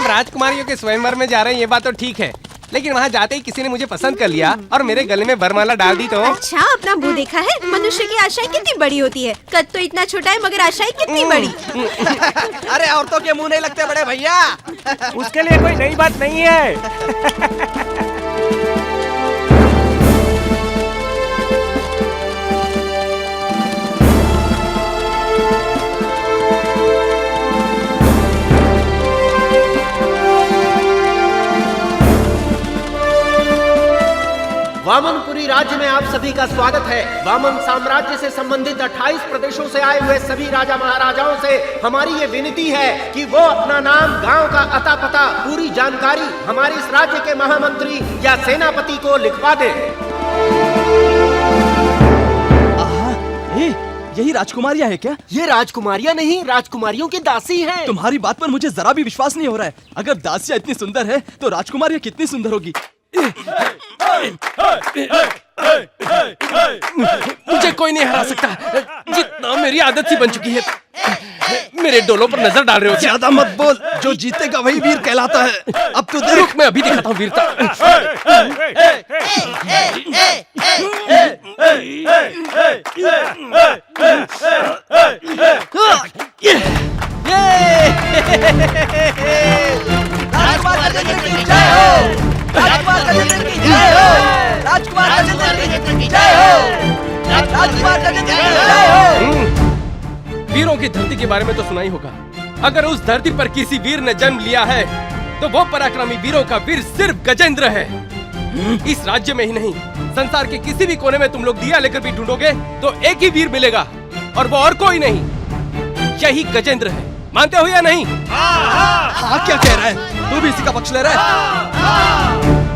राजकुमारियों के स्वयंवर में जा रहे हैं ये बात तो ठीक है, लेकिन वहाँ जाते ही किसी ने मुझे पसंद कर लिया और मेरे गले में वरमाला डाल दी तो। अच्छा, अपना मुंह देखा है? मनुष्य की आशाएं कितनी बड़ी होती है। कद तो इतना छोटा है मगर आशाएं कितनी बड़ी। अरे औरतों के मुंह नहीं लगते बड़े भैया। उसके लिए कोई नई बात नहीं है। वामनपुरी राज्य में आप सभी का स्वागत है। वामन साम्राज्य से संबंधित 28 प्रदेशों से आए हुए सभी राजा महाराजाओं से हमारी ये विनती है कि वो अपना नाम, गांव का अता पता, पूरी जानकारी हमारे इस राज्य के महामंत्री या सेनापति को लिखवा दें। यही राजकुमारियां है क्या? ये राजकुमारियां नहीं, राजकुमारियों की दासी हैं। तुम्हारी बात पर मुझे जरा भी विश्वास नहीं हो रहा है। अगर दासियां इतनी सुंदर है तो राजकुमारियां कितनी सुंदर होगी। मुझे कोई नहीं हरा सकता, जितना मेरी आदत सी बन चुकी है। मेरे डोलों पर नजर डाल रहे हो। ज्यादा मत बोल, जो जीतेगा वही वीर कहलाता है। अब तो देख, रुक, मैं अभी दिखाता हूँ वीरता। राजकुमार गजेंद्र की जय हो। राजकुमार गजेंद्र की जय हो। राजकुमार गजेंद्र की जय हो। राजकुमार गजेंद्र की जय हो। वीरों की धरती के बारे में तो सुना ही होगा। अगर उस धरती पर किसी वीर ने जन्म लिया है तो वो पराक्रमी वीरों का वीर सिर्फ गजेंद्र है। इस राज्य में ही नहीं, संसार के किसी भी कोने में तुम लोग दिया लेकर भी ढूंढोगे तो एक ही वीर मिलेगा, और वो और कोई नहीं, यही गजेंद्र है। मानते हो या नहीं? हाँ, क्या कह रहा है? तू भी इसी का पक्ष ले रहा है?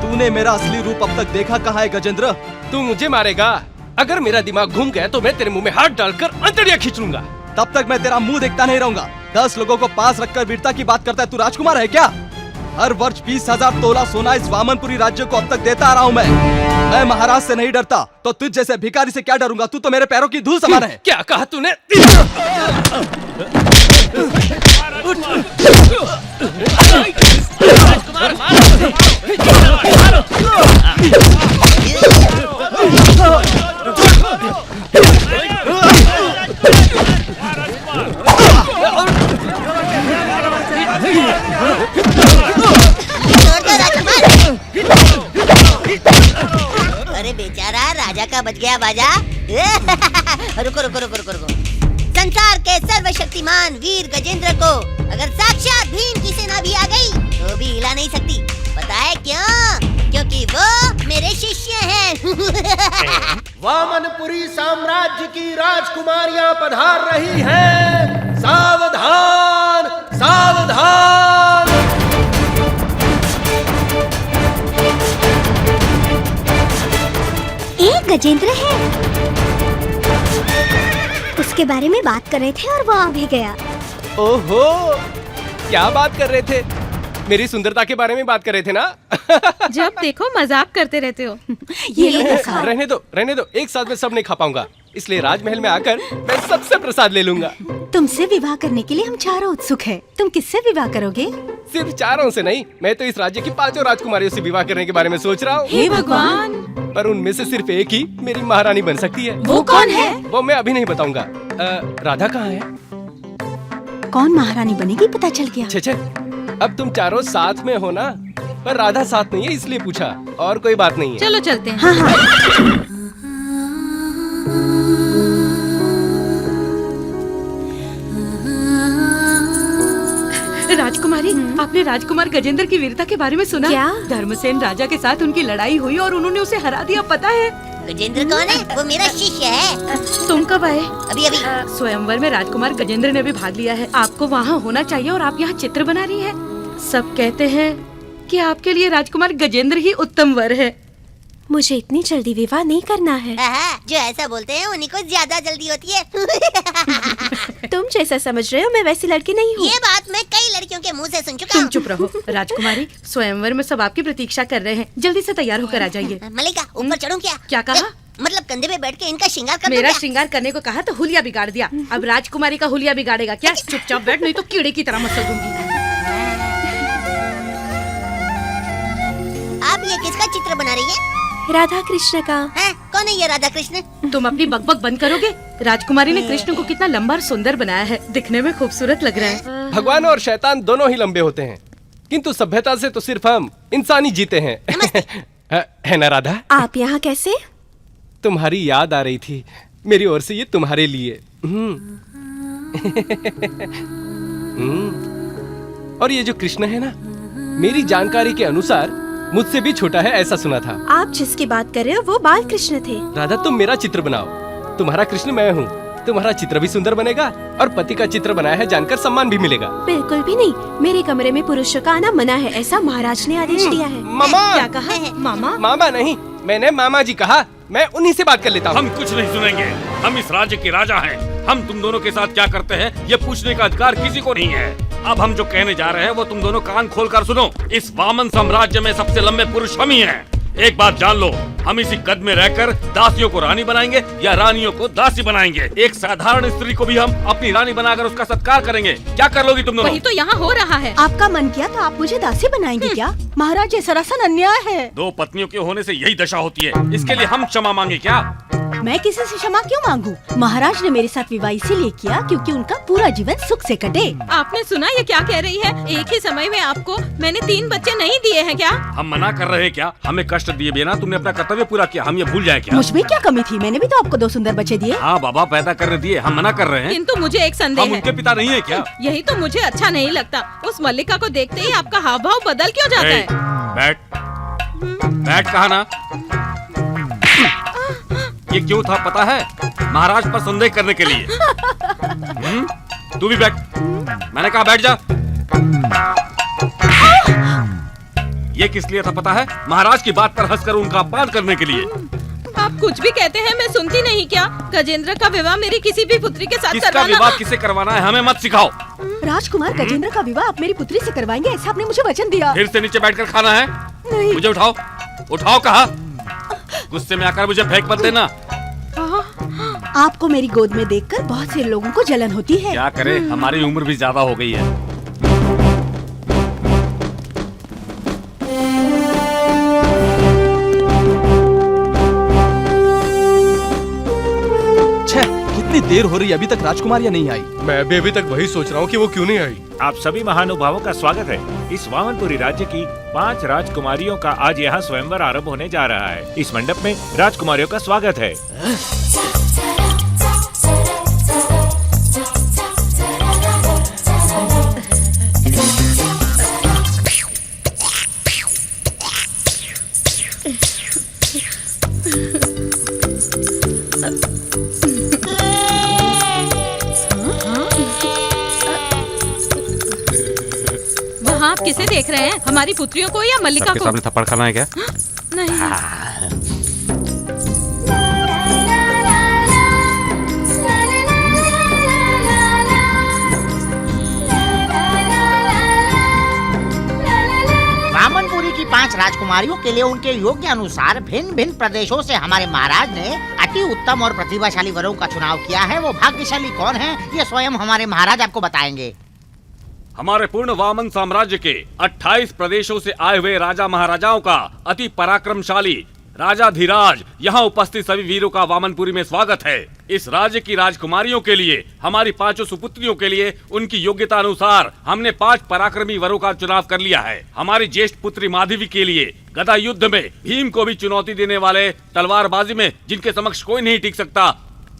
तूने मेरा असली रूप अब तक देखा कहाँ है गजेंद्र? तू मुझे मारेगा? अगर मेरा दिमाग घूम गया तो मैं तेरे मुंह में हाथ डालकर अंतड़ियां खींच लूंगा। तब तक मैं तेरा मुंह देखता नहीं रहूंगा। 10 लोगों को पास रखकर वीरता की बात करता है। तू राजकुमार है क्या? हर वर्ष 20,000 तोला सोना इस वामनपुरी राज्य को अब तक देता आ रहा हूँ मैं महाराज से नहीं डरता तो तुझ जैसे भिखारी से क्या डरूंगा? तू तो मेरे पैरों की धूल समान है। क्या कहा तूने? अरे बेचारा राजा का बच गया बाजा। रुको रुको रुको रुको रुको। संसार के सर्वशक्तिमान वीर गजेंद्र को अगर साक्षात भीम की सेना भी आ गई तो भी हिला नहीं सकती। पता है क्यों? क्योंकि वो मेरे शिष्य हैं। वामनपुरी साम्राज्य की राजकुमारियां पधार रही हैं। सावधान सावधान। एक गजेंद्र है, उसके बारे में बात कर रहे थे और वो आ भी गया। ओहो, क्या बात कर रहे थे? मेरी सुंदरता के बारे में बात कर रहे थे ना? जब देखो मजाक करते रहते हो। रहने दो, एक साथ में सब नहीं खा पाऊंगा, इसलिए राजमहल में आकर मैं सबसे प्रसाद ले लूंगा। तुमसे विवाह करने के लिए हम चारों उत्सुक हैं। तुम किससे विवाह करोगे? सिर्फ चारों से नहीं, मैं तो इस राज्य की 5 राजकुमारियों से विवाह करने के बारे में सोच रहा हूँ। हे भगवान! पर उनमें से सिर्फ एक ही मेरी महारानी बन सकती है। वो कौन है? वो मैं अभी नहीं बताऊंगा। राधा कहाँ है? कौन महारानी बनेगी पता चल गया। छे, अब तुम चारों साथ में हो ना? पर राधा साथ नहीं है इसलिए पूछा, और कोई बात नहीं है। चलो चलते हैं। हाँ हाँ। राजकुमारी, आपने राजकुमार गजेंद्र की वीरता के बारे में सुना? क्या? धर्मसेन राजा के साथ उनकी लड़ाई हुई और उन्होंने उसे हरा दिया, पता है? गजेंद्र कौन है? वो मेरा शिष्य है। तुम कब आए? अभी अभी। स्वयंवर में राजकुमार गजेंद्र ने भी भाग लिया है। आपको वहाँ होना चाहिए और आप यहाँ चित्र बना रही हैं। सब कहते हैं कि आपके लिए राजकुमार गजेंद्र ही उत्तम वर है। मुझे इतनी जल्दी विवाह नहीं करना है। जो ऐसा बोलते हैं उन्हीं को ज्यादा जल्दी होती है। तुम जैसा समझ रहे हो मैं वैसी लड़की नहीं हूँ। ये बात मैं कई लड़कियों के मुंह से सुन चुका हूँ। तुम चुप रहो। राजकुमारी, स्वयंवर में सब आपकी प्रतीक्षा कर रहे हैं, जल्दी से तैयार होकर आ जाइए। मलिका, ऊपर चढ़ूं क्या? क्या कहा? मतलब कंधे पे बैठ के इनका श्रृंगार कर दूं मेरा क्या? श्रृंगार करने को कहा तो हुलिया बिगाड़ दिया। अब राजकुमारी का हुलिया बिगाड़ेगा क्या? चुपचाप बैठ, नहीं तो कीड़े की तरह मसल दूंगी। किसका चित्र बना रही है? राधा कृष्ण का। हैं? कौन है ये राधा कृष्ण? तुम अपनी बकबक बंद करोगे? राजकुमारी ने कृष्ण को कितना लंबा और सुंदर बनाया है, दिखने में खूबसूरत लग रहा है। भगवान और शैतान दोनों ही लंबे होते हैं, किंतु सभ्यता से तो सिर्फ हम इंसान ही जीते हैं। है ना राधा? आप यहाँ कैसे? तुम्हारी याद आ रही थी, मेरी ओर से ये तुम्हारे लिए। और ये जो कृष्ण है ना, मेरी जानकारी के अनुसार मुझसे भी छोटा है, ऐसा सुना था। आप जिसकी बात कर रहे हो वो बाल कृष्ण थे। राधा, तुम मेरा चित्र बनाओ, तुम्हारा कृष्ण मैं हूँ। तुम्हारा चित्र भी सुंदर बनेगा और पति का चित्र बनाया है जानकर सम्मान भी मिलेगा। बिल्कुल भी नहीं, मेरे कमरे में पुरुषों का आना मना है, ऐसा महाराज ने आदेश दिया है। मामा! क्या कहा? मामा? मामा नहीं, मैंने मामा जी कहा। मैं उन्हीं से बात कर लेता हूँ। हम कुछ नहीं सुनेंगे, हम इस राज्य के राजा हैं। हम तुम दोनों के साथ क्या करते हैं ये पूछने का अधिकार किसी को नहीं है। अब हम जो कहने जा रहे हैं वो तुम दोनों कान खोलकर सुनो। इस वामन साम्राज्य में सबसे लंबे पुरुष हम ही हैं। एक बात जान लो, हम इसी कद में रहकर दासियों को रानी बनाएंगे या रानियों को दासी बनाएंगे। एक साधारण स्त्री को भी हम अपनी रानी बनाकर उसका सत्कार करेंगे। क्या कर लोगी तुम दोनों? वही तो यहाँ हो रहा है। आपका मन किया तो आप मुझे दासी बनाएंगे क्या? महाराज, ये सरासर अन्याय है। दो पत्नियों के होने से यही दशा होती है, इसके लिए हम क्षमा मांगे क्या? मैं किसी से क्षमा क्यों मांगू? महाराज ने मेरे साथ विवाह इसीलिए किया क्योंकि उनका पूरा जीवन सुख से कटे। आपने सुना ये क्या कह रही है? एक ही समय में आपको मैंने 3 बच्चे नहीं दिए हैं क्या? हम मना कर रहे हैं क्या? हमें कष्ट दिए बिना तुमने अपना कर्तव्य पूरा किया, हम ये भूल जाए क्या? मुझमें क्या कमी थी? मैंने भी तो आपको 2 सुंदर बच्चे दिए। हाँ बाबा, पैदा करने दिए, हम मना कर रहे हैं। किंतु मुझे एक संदेह हम है। उनके पिता नहीं है क्या? यही तो मुझे अच्छा नहीं लगता। उस मल्लिका को देखते ही आपका हाव भाव बदल क्यों जाता है? बैठ कहा ना। ये क्यों था पता है? महाराज पर संदेह करने के लिए। तू भी बैठ। मैंने कहा बैठ जा। ये किस लिए था पता है? महाराज की बात पर हंसकर उनका अपमान करने के लिए। आप कुछ भी कहते हैं, मैं सुनती नहीं क्या? गजेंद्र का विवाह मेरी किसी भी पुत्री के साथ किसका करवाना। विवाह किसे करवाना है हमें मत सिखाओ। राजकुमार, गजेंद्र का विवाह आप मेरी पुत्री से करवाएंगे, ऐसा आपने मुझे वचन दिया। फिर से नीचे बैठकर खाना है? नहीं। मुझे उठाओ, उठाओ कहा। गुस्से में आकर मुझे फेंक मत देना। आपको मेरी गोद में देखकर बहुत से लोगों को जलन होती है। क्या करे, हमारी उम्र भी ज्यादा हो गई है। कितनी देर हो रही है, अभी तक राजकुमारियाँ नहीं आई। मैं भी अभी तक वही सोच रहा हूँ कि वो क्यों नहीं आई। आप सभी महानुभावों का स्वागत है। इस वामनपुरी राज्य की 5 राजकुमारियों का आज यहाँ स्वयंवर आरंभ होने जा रहा है। इस मंडप में राजकुमारियों का स्वागत है। वहाँ आप किसे देख रहे हैं? हमारी पुत्रियों को या मल्लिका को? सामने थप्पड़ खाना है क्या? नहीं। वामनपुरी की 5 राजकुमारियों के लिए उनके योग्य अनुसार भिन्न भिन्न प्रदेशों से हमारे महाराज ने अति उत्तम और प्रतिभाशाली वरों का चुनाव किया है। वो भाग्यशाली कौन है ये स्वयं हमारे महाराज आपको बताएंगे। हमारे पूर्ण वामन साम्राज्य के 28 प्रदेशों से आए हुए राजा महाराजाओं का अति पराक्रमशाली राजाधिराज यहाँ उपस्थित सभी वीरों का वामनपुरी में स्वागत है। इस राज्य की राजकुमारियों के लिए, हमारी 5 सुपुत्रियों के लिए उनकी योग्यता अनुसार हमने 5 पराक्रमी वरों का चुनाव कर लिया है। हमारी ज्येष्ठ पुत्री माधवी के लिए गदा युद्ध में भीम को भी चुनौती देने वाले, तलवारबाजी में जिनके समक्ष कोई नहीं टिक सकता,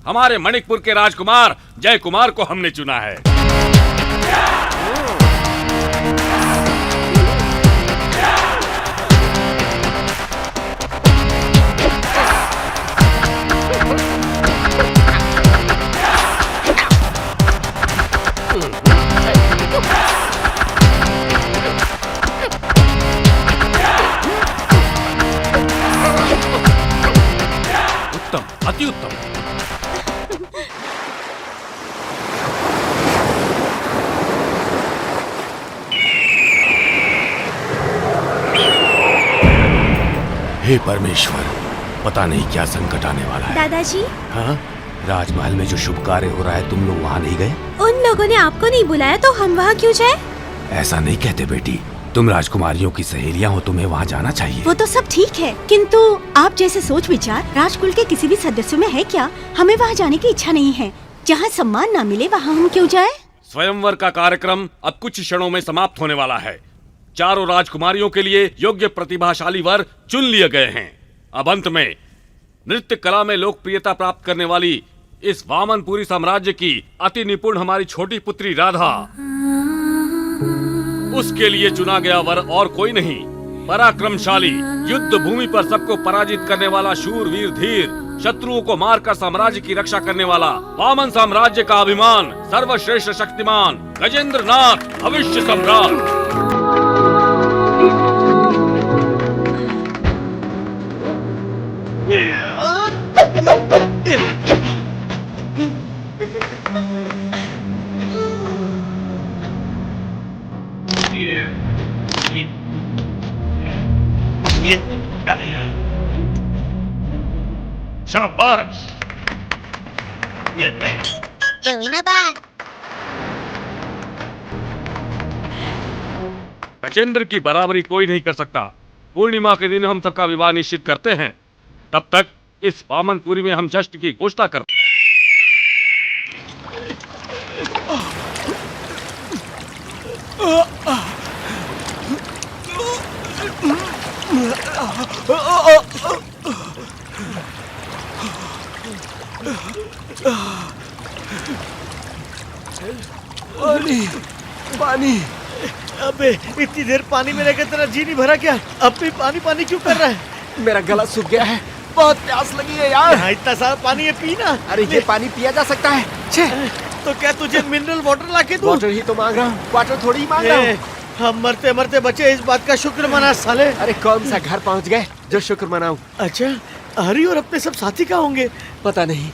हमारे मणिकपुर के राजकुमार जय कुमार को हमने चुना है। उत्तम, अति उत्तम। हे परमेश्वर, पता नहीं क्या संकट आने वाला है। दादाजी, हाँ? राजमहल में जो शुभ कार्य हो रहा है, तुम लोग वहाँ नहीं गए? उन लोगों ने आपको नहीं बुलाया तो हम वहाँ क्यों जाए? ऐसा नहीं कहते बेटी, तुम राजकुमारियों की सहेलियां हो, तुम्हें वहाँ जाना चाहिए। वो तो सब ठीक है, किंतु आप जैसे सोच विचार राजकुल के किसी भी सदस्यों में है क्या? हमें वहाँ जाने की इच्छा नहीं है। जहाँ सम्मान ना मिले वहाँ हम क्यों जाए? स्वयंवर का कार्यक्रम अब कुछ क्षणों में समाप्त होने वाला है। चारों राजकुमारियों के लिए योग्य प्रतिभाशाली वर चुन लिए गए हैं। अब अंत में नृत्य कला में लोकप्रियता प्राप्त करने वाली इस वामनपुरी साम्राज्य की अति निपुण हमारी छोटी पुत्री राधा, उसके लिए चुना गया वर और कोई नहीं, पराक्रमशाली, युद्ध भूमि पर सबको पराजित करने वाला शूरवीर धीर, शत्रुओं को मारकर साम्राज्य की रक्षा करने वाला, वामन साम्राज्य का अभिमान, सर्वश्रेष्ठ शक्तिमान गजेंद्र नाथ भविष्य सम्राट। शाबाश। गजेंद्र की बराबरी कोई नहीं कर सकता। पूर्णिमा के दिन हम सबका विवाह निश्चित करते हैं। तब तक इस वामनपुरी में हम जश्न की घोषणा करते हैं। पानी पानी। अबे इतनी देर पानी में रहकर तेरा जी नहीं भरा क्या? अब भी पानी पानी क्यों कर रहा है? मेरा गला सूख गया है, बहुत प्यास लगी है यार। यहाँ इतना सारा पानी है, पीना। अरे ये पानी पिया जा सकता है। छे, तो क्या तुझे मिनरल वाटर लाके दूं? वाटर ही तो मांग रहा हूँ, वाटर थोड़ी ही मांग रहा हूँ। हम मरते मरते बचे, इस बात का शुक्र मना साले। अरे कौन सा घर पहुँच गए जो शुक्र मनाऊं? अच्छा, हरी और अपने सब साथी कहाँ होंगे? पता नहीं,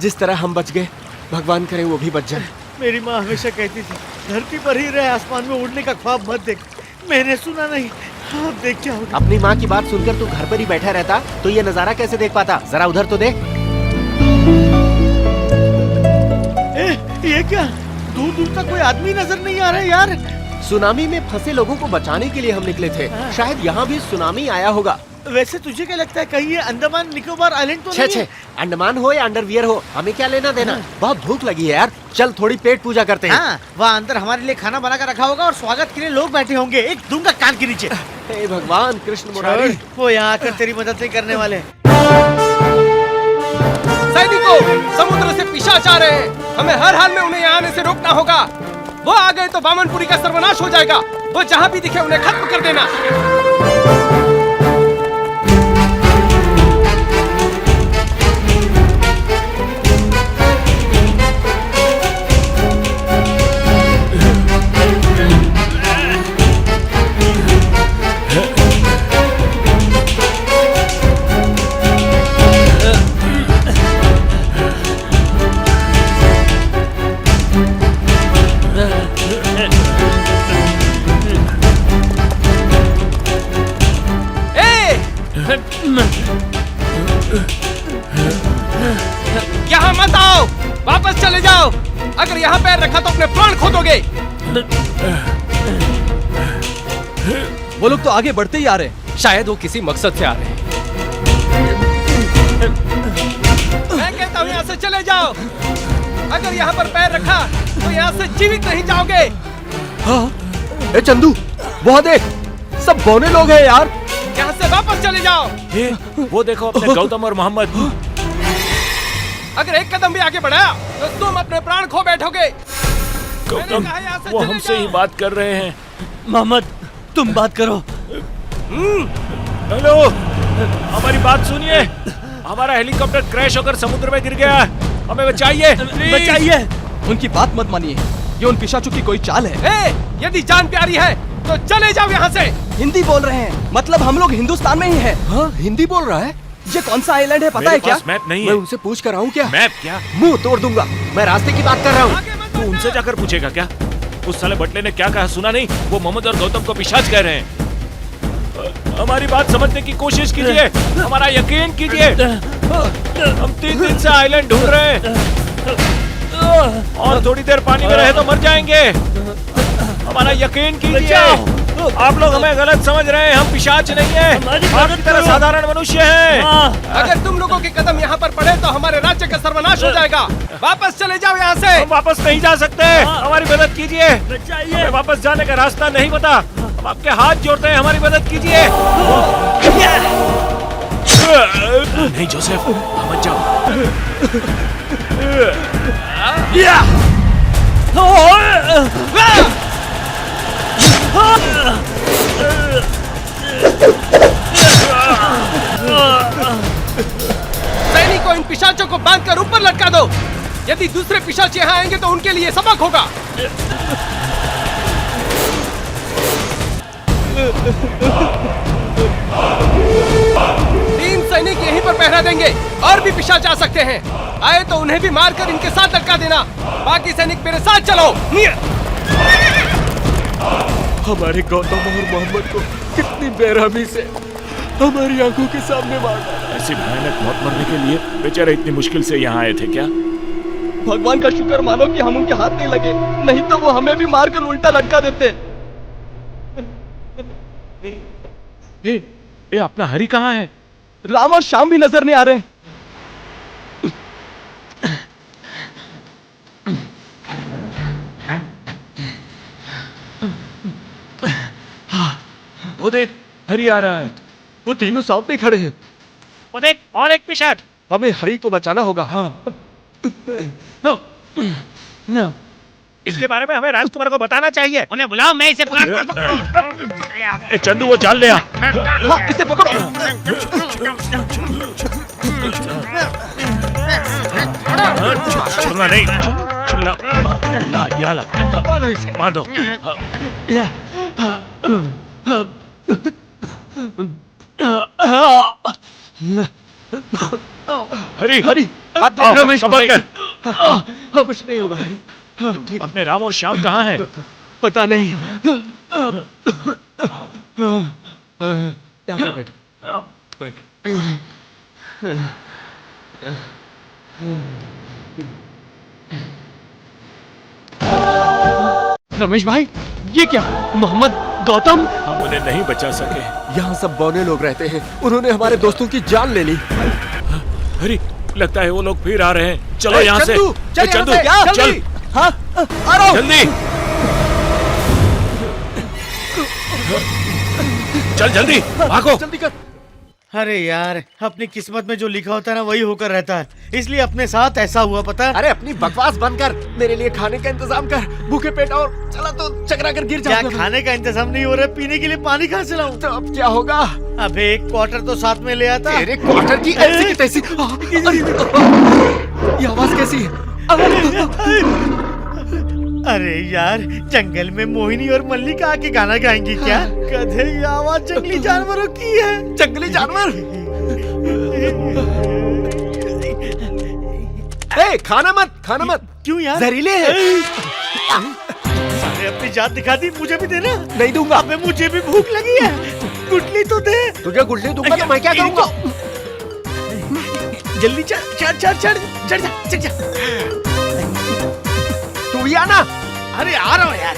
जिस तरह हम बच गए भगवान करे वो भी बच जाए। मेरी माँ हमेशा कहती थी धरती पर ही रहे, आसमान में उड़ने का ख्वाब मत देख। मैंने सुना नहीं, अब देख क्या होगा। अपनी माँ की बात सुनकर तू घर पर ही बैठा रहता तो ये नजारा कैसे देख पाता? जरा उधर तो देख। ये क्या? दूर दूर तक कोई आदमी नजर नहीं आ रहा है यार। सुनामी में फंसे लोगों को बचाने के लिए हम निकले थे। शायद यहाँ भी सुनामी आया होगा। वैसे तुझे क्या लगता है, कहीं ये अंडमान निकोबार आइलैंड तो छे नहीं है? अंडमान हो या अंडरवियर हो, हमें क्या लेना देना। बहुत भूख लगी है यार, चल थोड़ी पेट पूजा करते हैं। हाँ, वहाँ अंदर हमारे लिए खाना बना कर रखा होगा और स्वागत के लिए लोग बैठे होंगे। एक दूंगा कान के नीचे। हे भगवान कृष्ण मुरारी, वो यहाँ आकर तेरी मदद नहीं करने वाले। सैनिकों, समुद्र से पिशाच आ रहे हैं, हमें हर हाल में उन्हें यहाँ आने से रोकना होगा। वो आ गए तो वामनपुरी का सर्वनाश हो जाएगा। वो जहाँ भी दिखे उन्हें खत्म कर देना। यहाँ मत आओ, वापस चले जाओ। अगर यहाँ पैर रखा तो अपने प्राण खो दोगे। वो लोग तो आगे बढ़ते ही आ रहे हैं। शायद वो किसी मकसद से आ रहे हैं। मैं कहता हूँ यहाँ से चले जाओ। अगर यहाँ पर पैर रखा तो यहाँ से जीवित नहीं जाओगे। हाँ, ए चंदू, वो देख, सब बौने लोग हैं यार। यहाँ से वापस चले जाओ। वो देखो अपने गौतम और मोहम्मद। अगर एक कदम भी आगे बढ़ाया तो तुम अपने प्राण खो बैठोगे। गौतम, वो हमसे ही बात कर रहे हैं। मोहम्मद, तुम बात करो। हेलो, हमारी बात सुनिए। हमारा हेलीकॉप्टर क्रैश होकर समुद्र में गिर गया है, हमें बचाइए, बचाइए। उनकी बात मत मानिए, ये उन पिशाचों की कोई चाल है। यदि जान प्यारी है तो चले जाओ यहाँ से। हिंदी बोल रहे हैं, मतलब हम लोग हिंदुस्तान में ही हैं। हाँ, हिंदी बोल रहा है। ये कौन सा आइलैंड है पता है क्या? मैप नहीं मैं है। उनसे पूछ कर आऊँ क्या? मैप क्या? मुंह तोड़ दूंगा। मैं रास्ते की बात कर रहा हूँ। तू उनसे जाकर पूछेगा क्या? उस साले बटले ने क्या कहा सुना नहीं? वो मोहम्मद और गौतम को पिशाच कह रहे हैं। हमारी बात समझने की कोशिश कीजिए, हमारा यकीन कीजिए। हम 3 दिन से आइलैंड ढूंढ रहे हैं और थोड़ी देर पानी में रहे तो मर जाएंगे। हमारा यकीन कीजिए। आप लोग हमें गलत समझ रहे हैं, हम पिशाच नहीं है, आपकी तरह साधारण मनुष्य हैं। अगर तुम लोगों के कदम यहाँ पर पड़े तो हमारे राज्य का सर्वनाश हो जाएगा। वापस चले जाओ यहाँ से। हम वापस नहीं जा सकते, हमारी मदद कीजिए। हमें वापस जाने का रास्ता नहीं पता, हम आपके हाथ जोड़ते हैं, हमारी मदद कीजिए। नहीं जोसेफ, मत जाओ। सैनिकों, इन पिशाचों को बांधकर ऊपर लटका दो। यदि दूसरे पिशाच यहाँ आएंगे तो उनके लिए सबक होगा। तीन सैनिक यहीं पर पहरा देंगे, और भी पिशाच आ सकते हैं। आए तो उन्हें भी मारकर इनके साथ लटका देना। बाकी सैनिक मेरे साथ चलो। हमारे गौतम और मोहम्मद को कितनी बेरहमी से हमारी आंखों के सामने मार डाला। ऐसी भयानक मौत मरने के लिए बेचारे इतनी मुश्किल से यहाँ आए थे क्या? भगवान का शुक्र मानो कि हम उनके हाथ नहीं लगे, नहीं तो वो हमें भी मारकर उल्टा लटका देते। ये अपना हरी कहाँ है? राम और श्याम भी नजर नहीं आ रहे। वो देख, हरी आ रहा है। वो तीनों सामने खड़े हैं। वो देख, और एक पिशाच। हमें हरी को बचाना होगा। हाँ। नो। इसके बारे में हमें राजकुमार को बताना चाहिए। उन्हें बुलाओ, मैं इसे ए चंदू, वो जाल ले आ। हाँ, इसे पकड़ो। छोड़ना नहीं। ला, या ला। मार दो। हरी, हरी, रमेश, कुछ नहीं होगा। अपने राम और श्याम कहाँ हैं? पता नहीं। रमेश भाई, ये क्या? मोहम्मद, गौतम? हम उन्हें नहीं बचा सके। यहाँ सब बौने लोग रहते हैं, उन्होंने हमारे दोस्तों की जान ले ली। हरी, लगता है वो लोग फिर आ रहे हैं। चलो यहाँ से। चंदू, चल। हाँ, आ रहा हूँ। जल्दी चल, जल्दी भागो। जल्दी कर। अरे यार, अपनी किस्मत में जो लिखा होता है ना वही होकर रहता है, इसलिए अपने साथ ऐसा हुआ। पता है? अरे अपनी बकवास बंद कर, मेरे लिए खाने का इंतजाम कर। भूखे पेट और चला तो चकरा कर गिर क्या जाऊंगा। खाने का इंतजाम नहीं हो रहा है? पीने के लिए पानी कहाँ से लाऊं? तो अब क्या होगा? अबे एक क्वार्टर तो साथ में ले आता। तेरे क्वार्टर की ऐसी की तैसी। ये आवाज कैसी है? अरे यार, जंगल में मोहिनी और मल्लिका आके गाना गाएंगी क्या? कदे ये आवाज जंगली जानवरों की है। जंगली जानवर? ए, खाना मत। क्यों यार? जहरीले हैं। सारे अपनी जात दिखा दी, मुझे भी देना। नहीं दूंगा। अबे मुझे भी भूख लगी है, गुटली तो दे। तुझे गुटली दूंगा तो मैं क्या करूंगा? जल्दी चढ़ जा। तू भी आना। अरे आ रहा हूँ यार।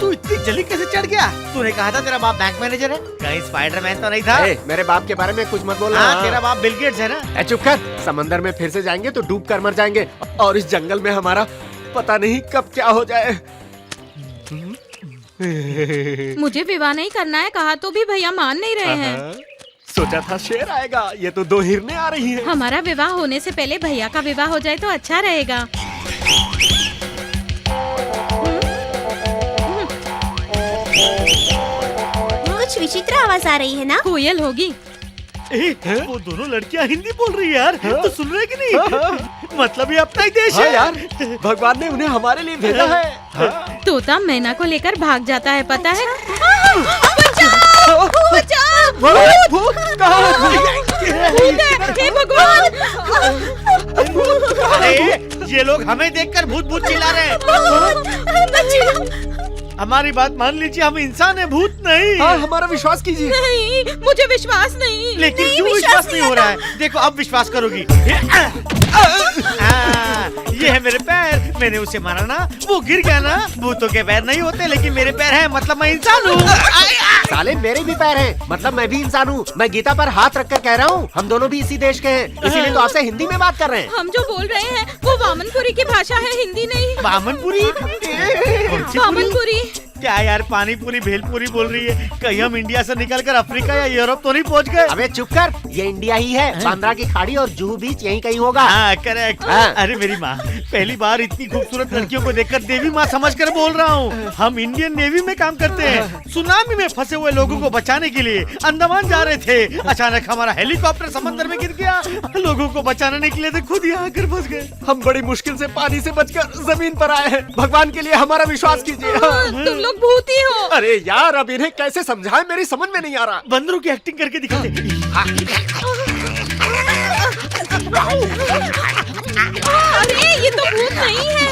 तू इतनी जल्दी कैसे चढ़ गया? तूने कहा था तेरा बाप बैंक मैनेजर है, कहीं स्पाइडरमैन तो नहीं था? मेरे बाप के बारे में कुछ मत बोलना। हाँ, तेरा बाप बिल गेट्स है ना? चुप कर। समंदर में फिर से जाएंगे तो डूब कर मर जाएंगे, और इस जंगल में हमारा पता नहीं कब क्या हो जाए। मुझे विवाह नहीं करना है, कहा तो भी भैया मान नहीं रहे हैं। सोचा था शेर आएगा, ये तो 2 हिरने आ रही हैं। हमारा विवाह होने से पहले भैया का विवाह हो जाए तो अच्छा रहेगा। कुछ विचित्र आवाज आ रही है ना? कोयल होगी। वो दोनों लड़कियां हिंदी बोल रही है यार। तो सुन रहे कि नहीं? मतलब ये अपना ही देश है यार। भगवान ने उन्हें हमारे लिए भेजा है। तोता मैना को लेकर भाग जाता है, पता है? भूत कहाँ है? हे भगवान! अरे ये लोग हमें देखकर भूत चिल्ला रहे हैं। हमारी बात मान लीजिए, हम इंसान है, भूत नहीं। हाँ, हमारा विश्वास कीजिए। नहीं, मुझे विश्वास नहीं। लेकिन क्यों विश्वास नहीं हो रहा है? देखो अब विश्वास करोगी। ये है मेरे पैर, मैंने उसे मारा ना, वो गिर गया ना। भूतों के पैर नहीं होते लेकिन मेरे पैर हैं, मतलब मैं इंसान हूँ। साले मेरे भी पैर हैं, मतलब मैं भी इंसान हूँ। मैं गीता पर हाथ रखकर कह रहा हूँ, हम दोनों भी इसी देश के हैं, इसीलिए तो आपसे हिंदी में बात कर रहे हैं। हम जो बोल रहे हैं वो वामनपुरी की भाषा है, हिंदी नहीं। वामनपुरी? वामनपुरी। क्या यार, पानी पूरी भेलपुरी बोल रही है। कहीं हम इंडिया से निकलकर अफ्रीका या यूरोप तो नहीं पहुंच गए? अबे चुप कर, ये इंडिया ही है। बांद्रा की खाड़ी और जुहू बीच यहीं कहीं होगा। हाँ करेक्ट। अरे मेरी माँ, पहली बार इतनी खूबसूरत लड़कियों को देखकर देवी माँ समझकर बोल रहा हूँ। हम इंडियन नेवी में काम करते हैं। सुनामी में फंसे हुए लोगों को बचाने के लिए अंडमान जा रहे थे। अचानक हमारा हेलीकॉप्टर समंदर में गिर गया। लोगों को बचाने निकले थे, खुद यहाँ आकर फंस गए। हम बड़ी मुश्किल से पानी से बचकर जमीन पर आए हैं। भगवान के लिए हमारा विश्वास कीजिए। तुम लोग भूती हो। अरे यार, अब इन्हें कैसे समझाएं, मेरी समझ में नहीं आ रहा। बंदरों की एक्टिंग करके दिखाते। अरे ये तो भूत नहीं है,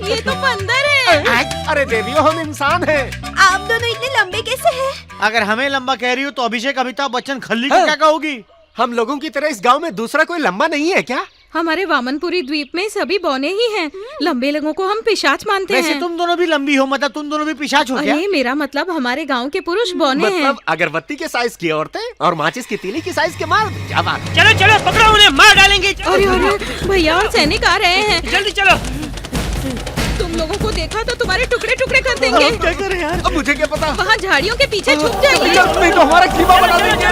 ये तो बंदर है। अरे देवियों, हम इंसान हैं। आप दोनों इतने लंबे कैसे हैं? अगर हमें लंबा कह रही हो तो अभिषेक अमिताभ बच्चन खल्ली को क्या कहोगी? हम लोगों की तरह इस गांव में दूसरा कोई लंबा नहीं है क्या? हमारे वामनपुरी द्वीप में सभी बौने ही हैं। लंबे लोगों को हम पिशाच मानते वैसे हैं। तुम दोनों भी लंबी हो, मतलब तुम दोनों भी पिशाच हो क्या? अरे मेरा मतलब हमारे गांव के पुरुष बौने हैं। मतलब अगरबत्ती के साइज की औरतें और माचिस की तीली की साइज के मर्द। क्या बात है? चलो चलो पकड़ो उन्हें, मार डालेंगे। अरे अरे भैया और सैनिक आ रहे हैं, जल्दी चलो। तुम लोगो को देखा तो तुम्हारे टुकड़े टुकड़े कर देंगे। अब क्या करें यार? अब मुझे क्या पता। वहाँ झाड़ियों के पीछे छुप जाइए। नहीं तो हमारा कीमा बना देंगे।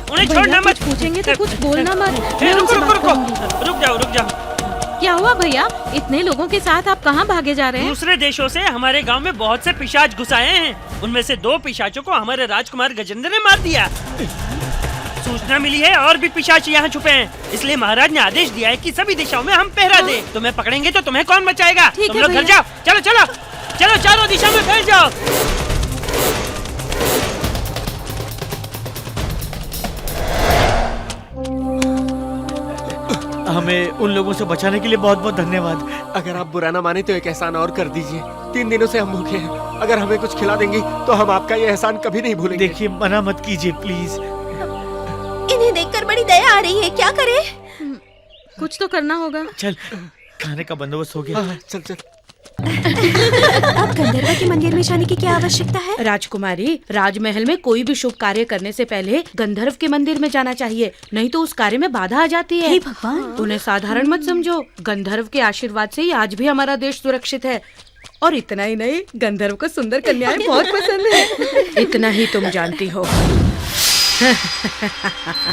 उन्हें छोड़ना मत। कुछ पूछेंगे तो कुछ बोलना मत। मैं रुको उनसे रुको बात रुको, करूंगी। रुक जाओ। क्या हुआ भैया, इतने लोगों के साथ आप कहाँ भागे जा रहे हैं? दूसरे देशों से हमारे गांव में बहुत से पिशाच घुस आए हैं। उनमें से 2 पिशाचों को हमारे राजकुमार गजेंद्र ने मार दिया। सूचना मिली है और भी पिशाच यहाँ छुपे हैं, इसलिए महाराज ने आदेश दिया है कि सभी दिशाओं में हम पहरा दें। तुम्हें पकड़ेंगे तो तुम्हें कौन बचाएगा? तुम लोग घर जाओ। चलो चलो चलो, चारों दिशा में फैल जाओ। हमें उन लोगों से बचाने के लिए बहुत बहुत धन्यवाद। अगर आप बुरा ना माने तो एक एहसान और कर दीजिए। 3 दिनों से हम भूखे हैं, अगर हमें कुछ खिला देंगी तो हम आपका ये एहसान कभी नहीं भूलेंगे। देखिए, मना मत कीजिए प्लीज। इन्हें देखकर बड़ी दया आ रही है, क्या करें? कुछ तो करना होगा। चल, खाने का बंदोबस्त हो गया। चल चल। अब गंधर्व के मंदिर में जाने की क्या आवश्यकता है? राजकुमारी, राजमहल में कोई भी शुभ कार्य करने से पहले गंधर्व के मंदिर में जाना चाहिए, नहीं तो उस कार्य में बाधा आ जाती है। हे भगवान, उन्हें साधारण मत समझो। गंधर्व के आशीर्वाद से ही आज भी हमारा देश सुरक्षित है। और इतना ही नहीं, गंधर्व को सुंदर कन्याएं बहुत पसंद है। इतना ही तुम जानती हो।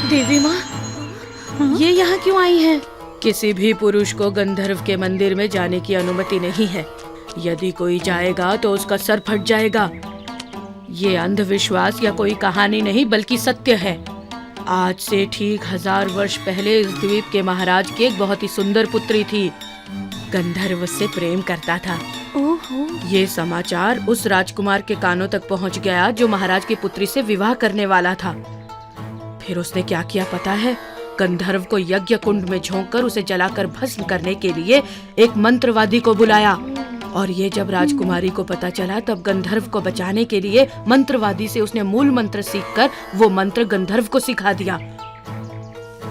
देवी माँ, ये यहाँ क्यों आई हैं? किसी भी पुरुष को गंधर्व के मंदिर में जाने की अनुमति नहीं है। यदि कोई जाएगा तो उसका सर फट जाएगा। ये अंधविश्वास या कोई कहानी नहीं बल्कि सत्य है। आज से ठीक 1000 वर्ष पहले इस द्वीप के महाराज की एक बहुत ही सुंदर पुत्री थी। गंधर्व उससे प्रेम करता था। ओहो, ये समाचार उस राजकुमार के कानों तक पहुंच गया जो महाराज की पुत्री से विवाह करने वाला था। फिर उसने क्या किया पता है? गंधर्व को यज्ञ कुंड में झोंककर उसे जलाकर भस्म करने के लिए एक मंत्रवादी को बुलाया। और ये जब राजकुमारी को पता चला तब गंधर्व को बचाने के लिए मंत्रवादी से उसने मूल मंत्र सीखकर वो मंत्र गंधर्व को सिखा दिया।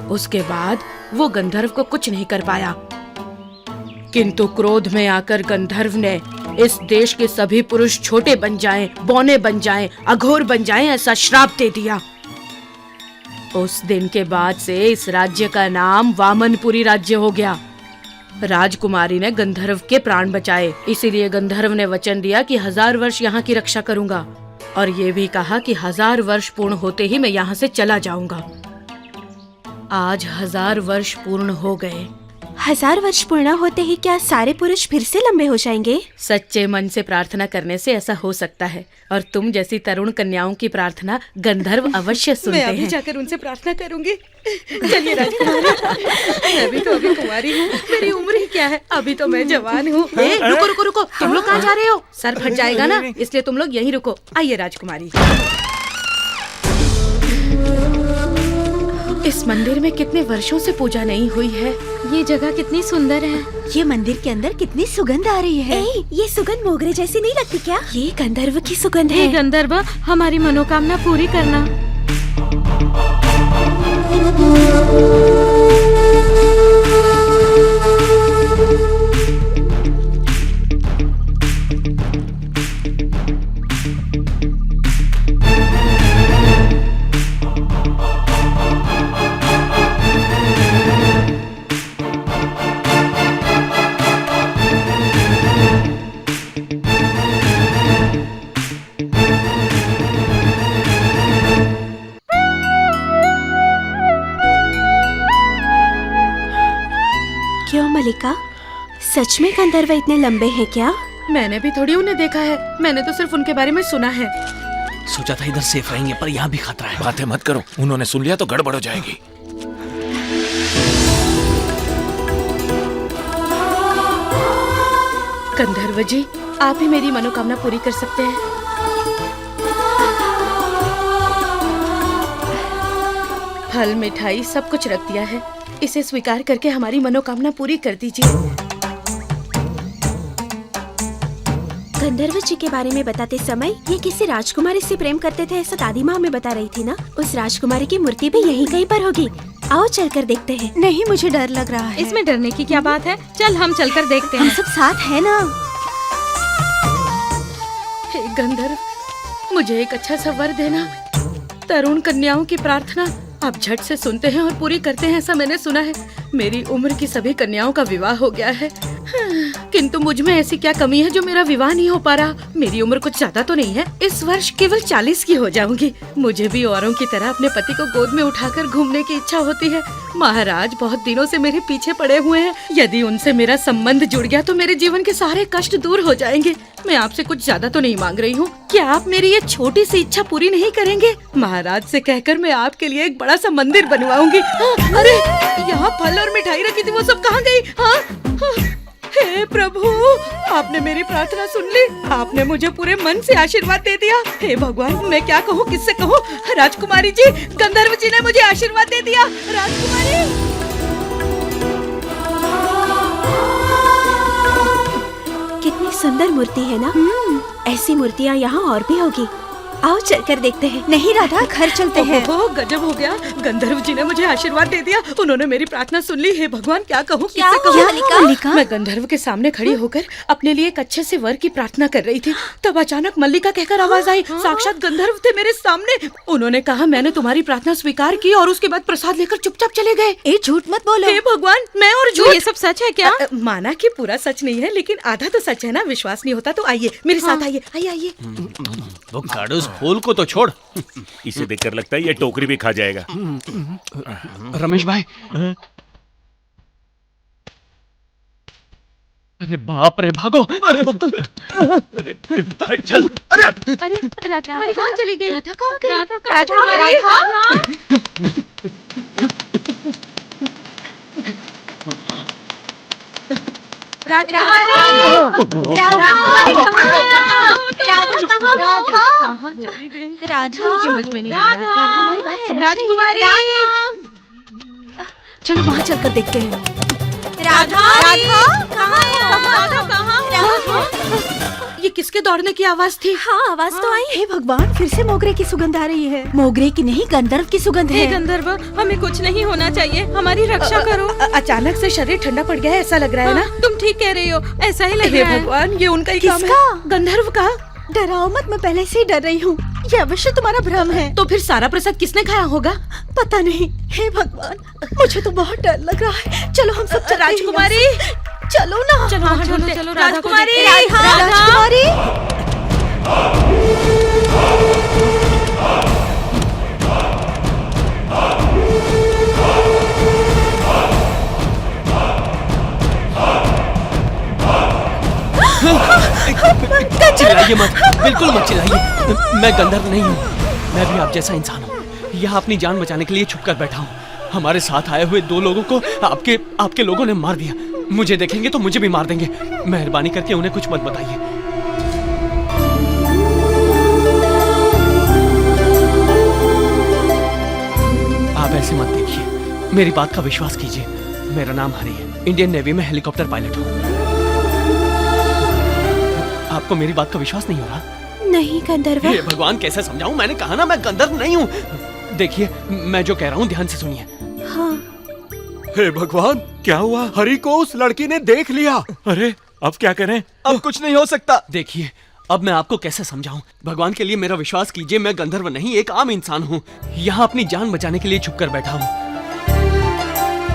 उसके बाद वो गंधर्व को कुछ नहीं कर पाया, किंतु क्रोध में आकर गंधर्व ने इस देश के सभी पुरुष छोटे बन जाएं, बौने बन जाएं, अघोर बन जाएं, ऐसा श्राप दे दिया। उस दिन के बाद से इस राज्य का नाम वामनपुरी राज्य हो गया। राजकुमारी ने गंधर्व के प्राण बचाए, इसीलिए गंधर्व ने वचन दिया कि 1000 वर्ष यहाँ की रक्षा करूंगा। और ये भी कहा कि 1000 वर्ष पूर्ण होते ही मैं यहाँ से चला जाऊंगा। आज 1000 वर्ष पूर्ण हो गए। 1000 वर्ष पूर्ण होते ही क्या सारे पुरुष फिर से लंबे हो जाएंगे? सच्चे मन से प्रार्थना करने से ऐसा हो सकता है। और तुम जैसी तरुण कन्याओं की प्रार्थना गंधर्व अवश्य सुनते हैं। मैं अभी जाकर उनसे प्रार्थना करूंगी। चलिए राजकुमारी, मैं भी तो अभी कुंवारी हूँ, मेरी उम्र ही क्या है, अभी तो मैं जवान हूँ। रुको रुको रुको, तुम लोग कहाँ जा रहे हो? सर फट जाएगा ना, इसलिए तुम लोग यहीं रुको। आइए राजकुमारी। इस मंदिर में कितने वर्षों से पूजा नहीं हुई है। ये जगह कितनी सुंदर है। ये मंदिर के अंदर कितनी सुगंध आ रही है। ये सुगंध मोगरे जैसी नहीं लगती क्या? ये गंधर्व की सुगंध है। गंधर्व, हमारी मनोकामना पूरी करना। क्यों मलिका, सच में गंधर्व इतने लंबे हैं क्या? मैंने भी थोड़ी उन्हें देखा है, मैंने तो सिर्फ उनके बारे में सुना है। सोचा था इधर सेफ रहेंगे, पर यहाँ भी खतरा है। बातें मत करो, उन्होंने सुन लिया तो गड़बड़ हो जाएगी। गंधर्व जी, आप ही मेरी मनोकामना पूरी कर सकते हैं। फल, मिठाई सब कुछ रख दिया है, इसे स्वीकार करके हमारी मनोकामना पूरी कर दीजिए। गंधर्व जी के बारे में बताते समय ये किसी राजकुमारी से प्रेम करते थे, ऐसा दादी माँ हमें बता रही थी ना। उस राजकुमारी की मूर्ति भी यहीं कहीं पर होगी। आओ चलकर देखते हैं। नहीं, मुझे डर लग रहा है। इसमें डरने की क्या बात है, चल हम चलकर देखते हम हैं। सब साथ है ना। हे गंधर्व, मुझे एक अच्छा सा वर देना। तरुण कन्याओं की प्रार्थना आप झट से सुनते हैं और पूरी करते हैं, ऐसा मैंने सुना है। मेरी उम्र की सभी कन्याओं का विवाह हो गया है, किंतु मुझ में ऐसी क्या कमी है जो मेरा विवाह नहीं हो पा रहा। मेरी उम्र कुछ ज्यादा तो नहीं है, इस वर्ष केवल 40 की हो जाऊंगी। मुझे भी औरों की तरह अपने पति को गोद में उठाकर घूमने की इच्छा होती है। महाराज बहुत दिनों से मेरे पीछे पड़े हुए हैं, यदि उनसे मेरा संबंध जुड़ गया तो मेरे जीवन के सारे कष्ट दूर हो जाएंगे। मैं आपसे कुछ ज्यादा तो नहीं मांग रही हूँ, क्या आप मेरी ये छोटी सी इच्छा पूरी नहीं करेंगे? महाराज से कहकर मैं आपके लिए एक बड़ा सा मंदिर बनवाऊंगी। अरे यहाँ फल और मिठाई रखी थी, वो सब कहाँ गई? हाँ, हे प्रभु, आपने मेरी प्रार्थना सुन ली, आपने मुझे पूरे मन से आशीर्वाद दे दिया। हे भगवान, मैं क्या कहूँ, किससे कहूँ? राजकुमारी जी, गंधर्व जी ने मुझे आशीर्वाद दे दिया। राजकुमारी, कितनी सुंदर मूर्ति है ना। ऐसी मूर्तियाँ यहाँ और भी होगी। आओ चलकर देखते हैं। नहीं राधा, घर चलते हैं। ओहो, गजब हो गया, गंधर्व जी ने मुझे आशीर्वाद दे दिया, उन्होंने मेरी प्रार्थना सुन ली। हे भगवान, क्या कहूँ, किससे कहूँ? मल्लिका? मैं गंधर्व के सामने खड़ी होकर अपने लिए एक अच्छे से वर की प्रार्थना कर रही थी, तब अचानक मल्लिका कहकर आवाज आई। साक्षात गंधर्व थे मेरे सामने। उन्होंने कहा मैंने तुम्हारी प्रार्थना स्वीकार की और उसके बाद प्रसाद लेकर चुपचाप चले गए। ए, झूठ मत बोलो। हे भगवान, मैं और झूठ? ये सब सच है क्या? माना कि पूरा सच नहीं है, लेकिन आधा तो सच है ना। विश्वास नहीं होता तो आइए मेरे साथ, आइए आइए आइए। वो काडूस फूल को तो छोड़। इसे देखकर लगता है ये टोकरी भी खा जाएगा। रमेश भाई, अरे बाप रे, भागो। अरे चल। अरे राधा कहाँ चली गई? राधा कहाँ गई? चलो वहाँ चलकर देखते हैं। राधा, राधा कहाँ है? राधा कहाँ? ये किसके दौड़ने की आवाज थी? हाँ, आवाज तो आई। हे भगवान, फिर से मोगरे की सुगंध आ रही है। मोगरे की नहीं, गंधर्व की सुगंध है। गंधर्व, हमें कुछ नहीं होना चाहिए, हमारी रक्षा करो। अचानक से शरीर ठंडा पड़ गया है, ऐसा लग रहा है ना? तुम ठीक कह रही हो, ऐसा ही लग हे रहा है। भगवान, ये उनका ही काम है। किसका? गंधर्व का। डराओ मत, मैं पहले से ही डर रही हूँ। ये अवश्य तुम्हारा भ्रम है। तो फिर सारा प्रसाद किसने खाया होगा? पता नहीं। हे भगवान, मुझे तो बहुत डर लग रहा है। चलो हम सब चलते हैं राजकुमारी, यहाँ से। चलो ना। चलो वहाँ ढूंढते। चलो राजकुमारी, राजकुमारी। चिल्लाइए मत, बिल्कुल मत चिल्लाइए। मैं गंधर्व नहीं हूँ, मैं भी आप जैसा इंसान हूँ। यहाँ अपनी जान बचाने के लिए छुप कर बैठा हूँ। हमारे साथ आए हुए 2 लोगों को आपके लोगों ने मार दिया। मुझे देखेंगे तो मुझे भी मार देंगे। मेहरबानी करके उन्हें कुछ मत बताइए। आप ऐसे मत देखिए, मेरी बात का विश्वास कीजिए। मेरा नाम हरी है, इंडियन नेवी में हेलीकॉप्टर पायलट हूँ। आपको मेरी बात का विश्वास नहीं हो रहा? नहीं गंधर्व। हे भगवान, कैसे समझाऊं? मैंने कहा ना, मैं गंधर्व नहीं हूँ। देखिए, मैं जो कह रहा हूँ ध्यान से सुनिए। हाँ। हे भगवान, क्या हुआ? हरी को उस लड़की ने देख लिया। अरे अब क्या करें? अब कुछ नहीं हो सकता। देखिए, अब मैं आपको कैसे समझाऊं? भगवान के लिए मेरा विश्वास कीजिए, मैं गंधर्व नहीं, एक आम इंसान हूँ। यहाँ अपनी जान बचाने के लिए छुप कर बैठा हूँ।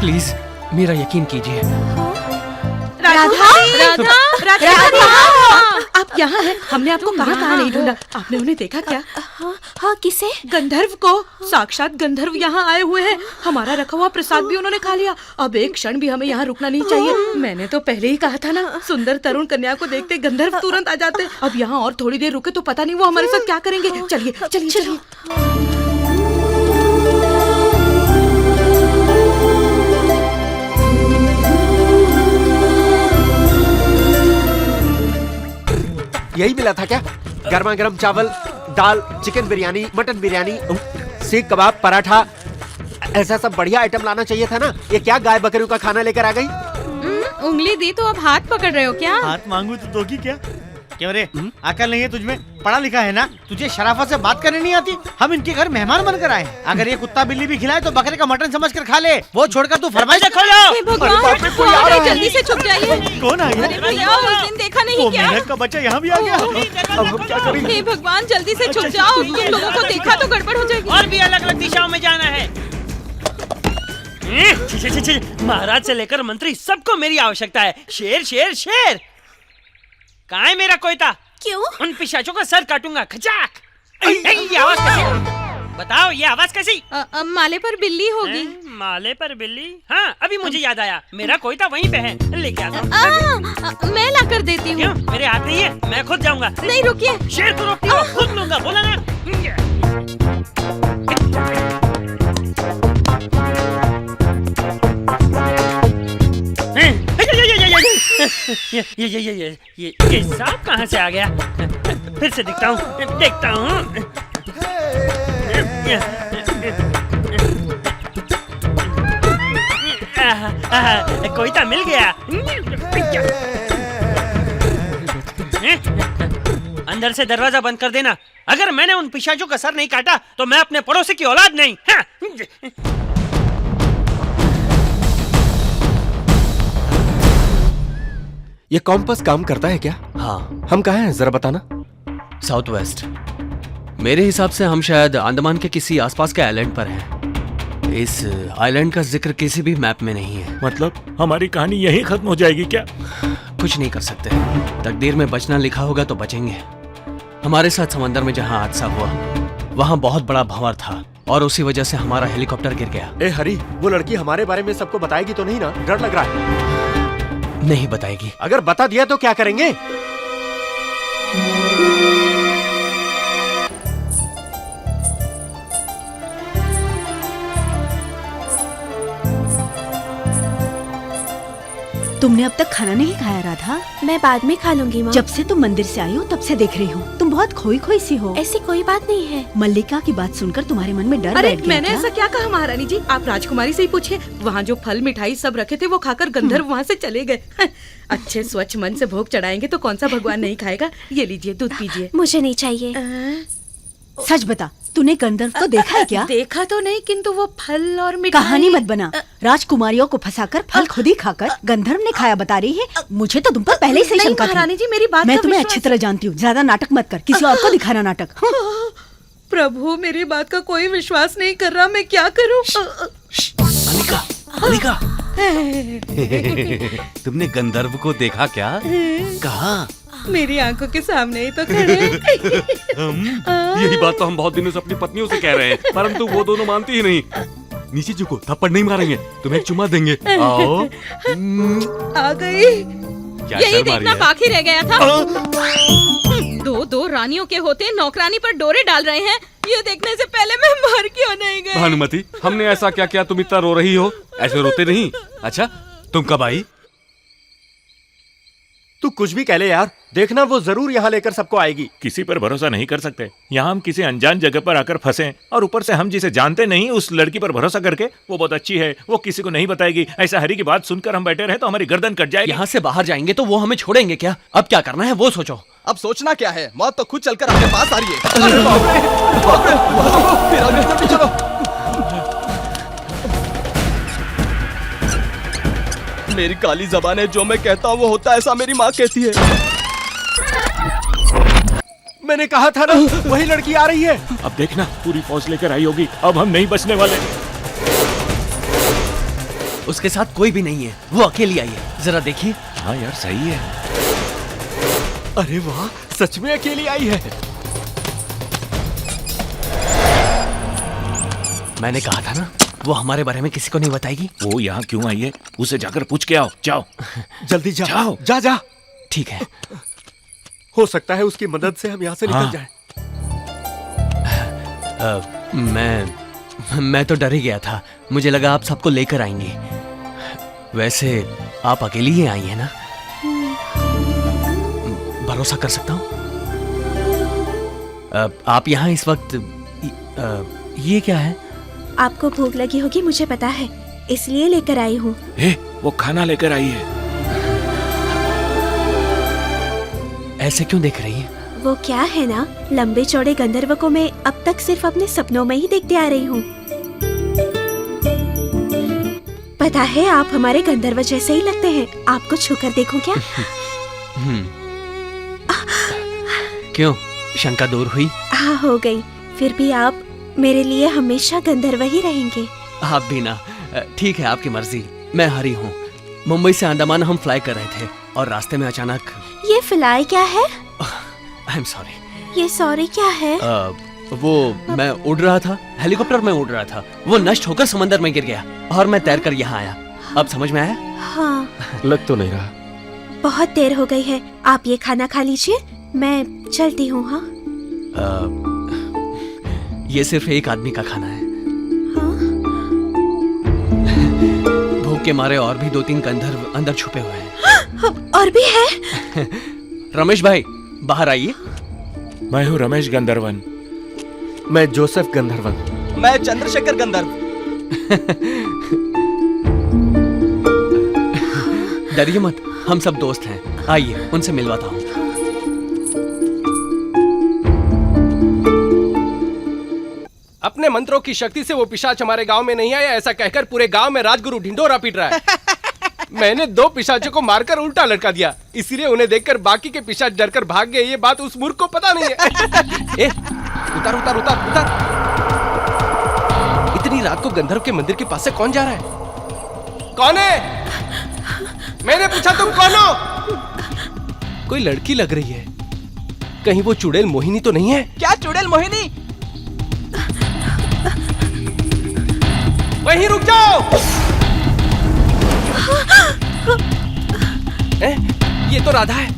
प्लीज मेरा यकीन कीजिए। राधा, राधा, राधा, यहाँ है। हमने आपको कहाँ नहीं ढूंढा। आपने उन्हें देखा क्या? हाँ हाँ, किसे? गंधर्व को। साक्षात गंधर्व यहाँ आए हुए हैं। हमारा रखा हुआ प्रसाद भी उन्होंने खा लिया। अब एक क्षण भी हमें यहाँ रुकना नहीं चाहिए। मैंने तो पहले ही कहा था ना, सुंदर तरुण कन्या को देखते गंधर्व तुरंत आ जाते। अब यहाँ और थोड़ी देर रुके तो पता नहीं वो हमारे साथ क्या करेंगे। चलिए चलिए चलिए। यही मिला था क्या? गर्मा गर्म चावल, दाल, चिकन बिरयानी, मटन बिरयानी, सीख कबाब, पराठा, ऐसा सब बढ़िया आइटम लाना चाहिए था ना। ये क्या गाय बकरियों का खाना लेकर आ गई? उंगली दी तो अब हाथ पकड़ रहे हो क्या? हाथ मांगू तो दोगी क्या? क्यों रे, अकल नहीं है तुझमें? पढ़ा लिखा है ना? तुझे शराफत से बात करनी नहीं आती? हम इनके घर मेहमान बनकर आए। अगर ये कुत्ता बिल्ली भी खिलाए तो बकरे का मटन समझकर खा ले। वो छोड़कर तू फरमाइश खा लो। जल्दी से छुप जाइए। कौन आ गया? अरे भैया, उस दिन देखा नहीं क्या? मेहनत का बच्चा यहाँ भी आ गया। अब हम क्या करेंगे? हे भगवान, जल्दी से छुप जाओ। तुम लोगों को देखा तो गड़बड़ हो जाएगी। और भी अलग अलग दिशाओं में जाना है। महाराज से लेकर मंत्री सबको मेरी आवश्यकता है। शेर शेर शेर। कहाँ है मेरा कोयता? क्यों? उन पिशाचों का सर काटूंगा। खचाक। ये आवाज कैसी? बताओ, ये आवाज कैसी? माले पर बिल्ली होगी। माले पर बिल्ली? हाँ, अभी मुझे याद आया, मेरा कोयता वहीं पे है। लेके आता। मैं ला कर देती हूँ। क्यों? मेरे हाथ नहीं है, मैं खुद जाऊंगा। नहीं, रुकिए। शेर को रोकती हूँ, खुद लूंगा। बोला ना। ये सांप कहाँ से आ गया? फिर से देखता हूँ। कोयता मिल गया। अंदर से दरवाजा बंद कर देना। अगर मैंने उन पिशाचों का सर नहीं काटा तो मैं अपने पड़ोसी की औलाद नहीं। ये कॉम्पास काम करता है क्या? हाँ, हम कहाँ हैं जरा बताना। South west. मेरे हिसाब से हम शायद अंडमान के किसी आसपास के आइलैंड पर हैं। इस आइलैंड का जिक्र किसी भी मैप में नहीं है। मतलब हमारी कहानी यहीं खत्म हो जाएगी क्या? कुछ नहीं कर सकते। तकदीर में बचना लिखा होगा तो बचेंगे। हमारे साथ समंदर में जहाँ हादसा हुआ वहाँ बहुत बड़ा भंवर था और उसी वजह से हमारा हेलीकॉप्टर गिर गया। ए हरी, वो लड़की हमारे बारे में सबको बताएगी तो नहीं ना? डर लग रहा है। नहीं बताएगी। अगर बता दिया तो क्या करेंगे? तुमने अब तक खाना नहीं खाया राधा? मैं बाद में खा लूंगी माँ। जब से तुम मंदिर से आई हो तब से देख रही हूँ, तुम बहुत खोई खोई सी हो। ऐसी कोई बात नहीं है। मल्लिका की बात सुनकर तुम्हारे मन में डर अरे बैठ गया मैंने क्या? ऐसा क्या कहा महारानी जी? आप राजकुमारी से ही पूछिए। वहाँ जो फल मिठाई सब रखे थे वो खाकर गंधर्व वहाँ से चले गए। अच्छे स्वच्छ मन से भोग चढ़ाएंगे तो कौन सा भगवान नहीं खाएगा। ये लीजिए, दूध पीजिए। मुझे नहीं चाहिए। सच बता, तूने गंधर्व को देखा है क्या? देखा तो नहीं, किंतु वो फल और मिठाई। कहानी मत बना। राजकुमारियों को फंसाकर फल खुद ही खाकर गंधर्व ने खाया बता रही है। मुझे तो तुम पर पहले से ही शंका थी। महारानी जी, मेरी बात मैं का तुम्हें विश्वास- अच्छी तरह जानती हूँ। ज्यादा नाटक मत कर, किसी और को दिखाना नाटक। प्रभु, मेरी बात का कोई विश्वास नहीं कर रहा, मैं क्या करूँ? अनिका, अनिका। तुमने गंधर्व को देखा क्या? कहाँ? मेरी आंखों के सामने ही तो खड़े हैं। यही बात तो हम बहुत दिनों से अपनी पत्नियों से कह रहे हैं, परंतु वो दोनों मानती ही नहीं। नीचे झुको, थप्पड़ नहीं मारेंगे, तुम्हें एक चुम्मा देंगे। आओ। आ गई। क्या यही शर्म आ रही देखना है? बाकी रह गया था। दो रानियों के होते नौकरानी पर डोरे डाल रहे हैं। ये देखने से पहले मैं मर क्यों नहीं गई? भानुमति, हमने ऐसा क्या किया तुम इतना रो रही हो? ऐसे रोते नहीं। अच्छा, तुम कब आई? तू कुछ भी कह ले यार, देखना वो जरूर यहाँ लेकर सबको आएगी। किसी पर भरोसा नहीं कर सकते। यहाँ हम किसी अनजान जगह पर आकर फंसे और ऊपर से हम जिसे जानते नहीं उस लड़की पर भरोसा करके वो बहुत अच्छी है, वो किसी को नहीं बताएगी, ऐसा हरी की बात सुनकर हम बैठे रहे तो हमारी गर्दन कट जाएगी। यहाँ से बाहर जाएंगे तो वो हमें छोड़ेंगे क्या? अब क्या करना है वो सोचो। अब सोचना क्या है, मौत तो खुद चलकर आपके पास आ रही है। अरे बाप रे, बाप रे, फिर आगे जल्दी चलो। मेरी काली ज़बान है, जो मैं कहता हूँ वो होता है, ऐसा मेरी माँ कहती है। मैंने कहा था ना, वही लड़की आ रही है। अब देखना, पूरी फौज लेकर आई होगी, अब हम नहीं बचने वाले। उसके साथ कोई भी नहीं है, वो अकेली आई है। जरा देखिए। हाँ यार, सही है। अरे वाह, सच में अकेली आई है। मैंने कहा था ना, वो हमारे बारे में किसी को नहीं बताएगी। वो यहाँ क्यों आई है, उसे जाकर पूछ के आओ। जाओ जल्दी जाओ। जाओ। जा जा। ठीक है, हो सकता है उसकी मदद से हम यहाँ से निकल जाएं। मैं तो डर ही गया था। मुझे लगा आप सबको लेकर आएंगी। वैसे आप अकेली ही आई हैं ना? भरोसा कर सकता हूँ? आप यहाँ इस वक्त ये क्या है? आपको भूख लगी होगी, मुझे पता है, इसलिए लेकर आई हूँ। वो खाना लेकर आई है। ऐसे क्यों देख रही है? वो क्या है ना, लंबे चौड़े गंधर्व को मैं अब तक सिर्फ अपने सपनों में ही देखते आ रही हूँ। पता है, आप हमारे गंधर्व जैसे ही लगते हैं। आपको छूकर देखूं क्या? क्यों, शंका दूर हुई? हाँ, हो गई। फिर भी आप मेरे लिए हमेशा गंधर्व ही रहेंगे। आप भी ना। ठीक है, आपकी मर्जी। मैं हरी हूँ। मुंबई से अंडमान हम फ्लाई कर रहे थे और रास्ते में अचानक। ये फ्लाई क्या है? I am sorry. ये सॉरी क्या है? वो मैं उड़ रहा था, हेलीकॉप्टर में उड़ रहा था। वो नष्ट होकर समंदर में गिर गया और मैं तैरकर यहाँ आया। अब समझ में आया? हाँ। लग तो नहीं रहा। बहुत देर हो गई है, आप ये खाना खा लीजिए, मैं चलती हूँ। हाँ, ये सिर्फ एक आदमी का खाना है। हाँ? भूख के मारे और भी 2-3 गंधर्व अंदर छुपे हुए हैं। और भी है? रमेश भाई, बाहर आइए। मैं हूँ रमेश गंधर्वन। मैं जोसेफ गंधर्वन। मैं चंद्रशेखर गंधर्व। डरिए मत, हम सब दोस्त हैं। आइए, उनसे मिलवाता हूँ। अपने मंत्रों की शक्ति से वो पिशाच हमारे गांव में नहीं आया, ऐसा कहकर पूरे गांव में राजगुरु ढिंडोरा पीट रहा है। मैंने 2 पिशाचों को मारकर उल्टा लटका दिया, इसीलिए उन्हें देखकर बाकी के पिशाच डरकर भाग गए। ये बात उस मूर्ख को पता नहीं है। उतार उतार उतार उतार। इतनी रात को गंधर्व के मंदिर के पास से कौन जा रहा है? कौन है? मैंने पूछा, तुम कौन हो? कोई लड़की लग रही है। कहीं वो चुड़ैल मोहिनी तो नहीं है? क्या चुड़ैल मोहिनी? वहीं रुक जाओ। ये तो राधा है।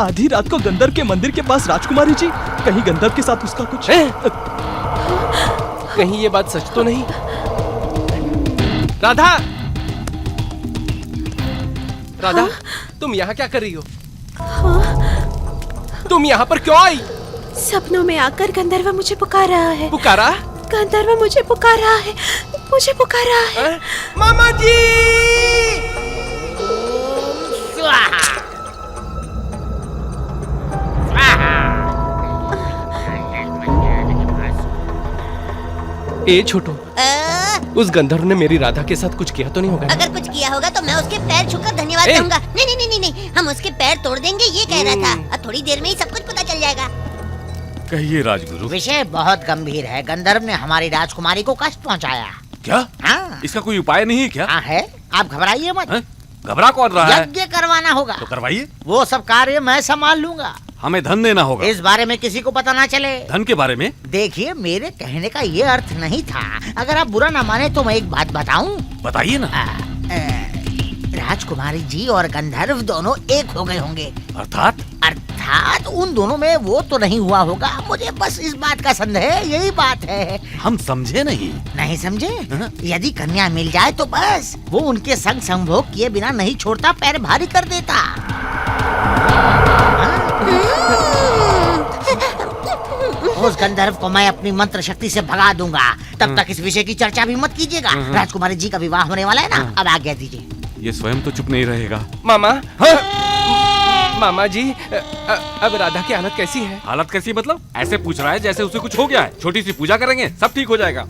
आधी रात को गंधर्व के मंदिर के पास राजकुमारी जी, कहीं गंधर्व के साथ उसका कुछ कहीं ये बात सच तो नहीं? राधा, राधा, तुम यहाँ क्या कर रही हो? तुम यहाँ पर क्यों आई? सपनों में आकर गंधर्व मुझे पुकार रहा है। पुकारा? गंधर्व मुझे पुकार रहा है, मुझे पुकार रहा है। मामा जी! ए छोटू, उस गंधर्व ने मेरी राधा के साथ कुछ किया तो नहीं होगा? अगर कुछ किया होगा तो मैं उसके पैर छूकर धन्यवाद दूंगा। नहीं नहीं नहीं नहीं, हम उसके पैर तोड़ देंगे, ये कह रहा था। अब थोड़ी देर में ही सब कुछ पता चल जाएगा। कहिए राजगुरु। विषय बहुत गंभीर है। गंधर्व ने हमारी राजकुमारी को कष्ट पहुंचाया। क्या? हाँ। इसका कोई उपाय नहीं है क्या? हाँ है, आप घबराइए मत। घबरा कौन रहा है? यज्ञ करवाना होगा। तो करवाइए। वो सब कार्य मैं संभाल लूंगा। हमें धन देना होगा। इस बारे में किसी को पता ना चले। धन के बारे में? देखिए, मेरे कहने का ये अर्थ नहीं था। अगर आप बुरा ना माने तो मैं एक बात बताऊं? बताइए ना। राजकुमारी जी और गंधर्व दोनों एक हो गए होंगे। अर्थात? अर्थात उन दोनों में वो तो नहीं हुआ होगा। मुझे बस इस बात का संदेह है, यही बात है। हम समझे नहीं। नहीं समझे? यदि कन्या मिल जाए तो बस वो उनके संग संभोग किए बिना नहीं छोड़ता, पैर भारी कर देता। उस गंधर्व को मैं अपनी मंत्र शक्ति से भगा दूंगा। तब तक इस विषय की चर्चा भी मत कीजिएगा। राजकुमारी जी का विवाह होने वाला है ना, अब आज्ञा दीजिए। ये स्वयं तो चुप नहीं रहेगा। मामा, मामा जी, अब राधा की हालत कैसी है? हालत कैसी मतलब? ऐसे पूछ रहा है जैसे उसे कुछ हो गया है। छोटी सी पूजा करेंगे, सब ठीक हो जाएगा।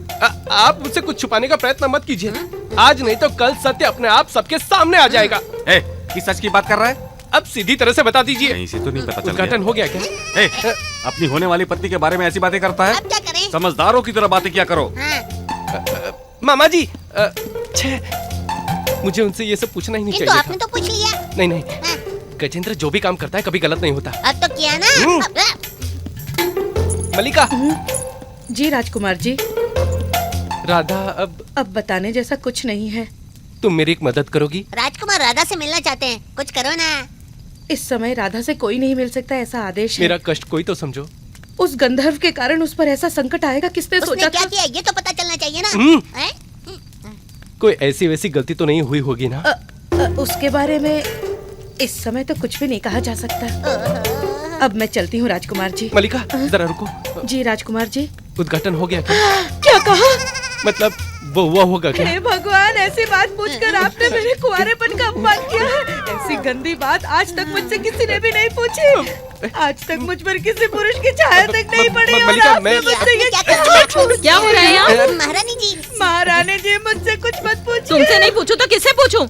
आप मुझसे कुछ छुपाने का प्रयत्न मत कीजिए। आज नहीं तो कल सत्य अपने आप सबके सामने आ जाएगा। किस सच की बात कर रहा है? अब सीधी तरह से बता दीजिए। नहीं, इसे तो नहीं पता चल उद्घाटन हो गया क्या? अपनी होने वाली पत्नी के बारे में ऐसी बातें करता है? अब क्या करें? समझदारों की तरह बातें क्या करो। मामा जी, मुझे उनसे ये सब पूछना ही नहीं किंतु चाहिए आपने तो पूछ लिया। नहीं नहीं, गजेंद्र जो भी काम करता है कभी गलत नहीं होता। अब तो किया ना। मल्लिका। जी राजकुमार जी। राधा अब बताने जैसा कुछ नहीं है। तुम मेरी एक मदद करोगी? राजकुमार राधा से मिलना चाहते हैं, कुछ करो ना। इस समय राधा से कोई नहीं मिल सकता, ऐसा आदेश है। मेरा कष्ट कोई तो समझो। उस गंधर्व के कारण उस पर ऐसा संकट आएगा, किसने उसने सोचा क्या था? किया ये तो पता चलना चाहिए ना। कोई ऐसी वैसी गलती तो नहीं हुई होगी ना? उसके बारे में इस समय तो कुछ भी नहीं कहा जा सकता। अब मैं चलती हूँ राजकुमार जी। मल्लिका जरा रुको। जी राजकुमार जी। उद्घाटन हो गया क्या? क्या कहा? मतलब वो हुआ होगा क्या? हे भगवान, ऐसी बात पूछकर आपने मेरे कुंवारेपन का अपमान किया है। ऐसी गंदी बात आज तक मुझसे किसी ने भी नहीं पूछी। आज तक मुझ पर किसी पुरुष की छाया तक नहीं पड़ी और आपने मुझसे ये क्या हो रहा है यहाँ? महारानी जी। महारानी जी मुझसे कुछ मत पूछिए। तुमसे नहीं पूछूं तो किससे पूछूं?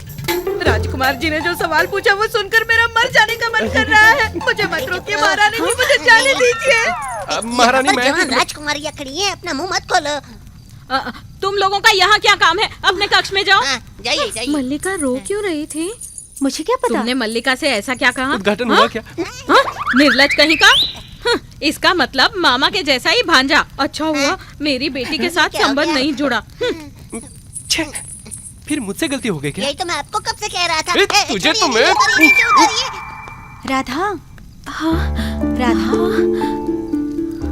राजकुमार जी ने जो सवाल पूछा वो सुनकर मेरा मर जाने का मन कर रहा है। मुझे मत रोकिए महारानी जी, मुझे जाने दीजिए। महारानी मैं राजकुमारियाँ खड़ी है, अपना मुंह मत खोलो। तुम लोगों का यहाँ क्या काम है? अपने कक्ष में जाओ। जाइए जाइए। मल्लिका रो क्यों रही थी? मुझे क्या पता? तुमने मल्लिका से ऐसा क्या कहा? उद्घाटन हुआ क्या? निर्लज कहीं का। इसका मतलब मामा के जैसा ही भांजा। अच्छा हुआ मेरी बेटी के साथ संबंध नहीं जुड़ा। फिर मुझसे गलती हो गई क्या? यही तो मैं आपको कब से कह रहा था। तुझे तो मैं राधा। हाँ राधा,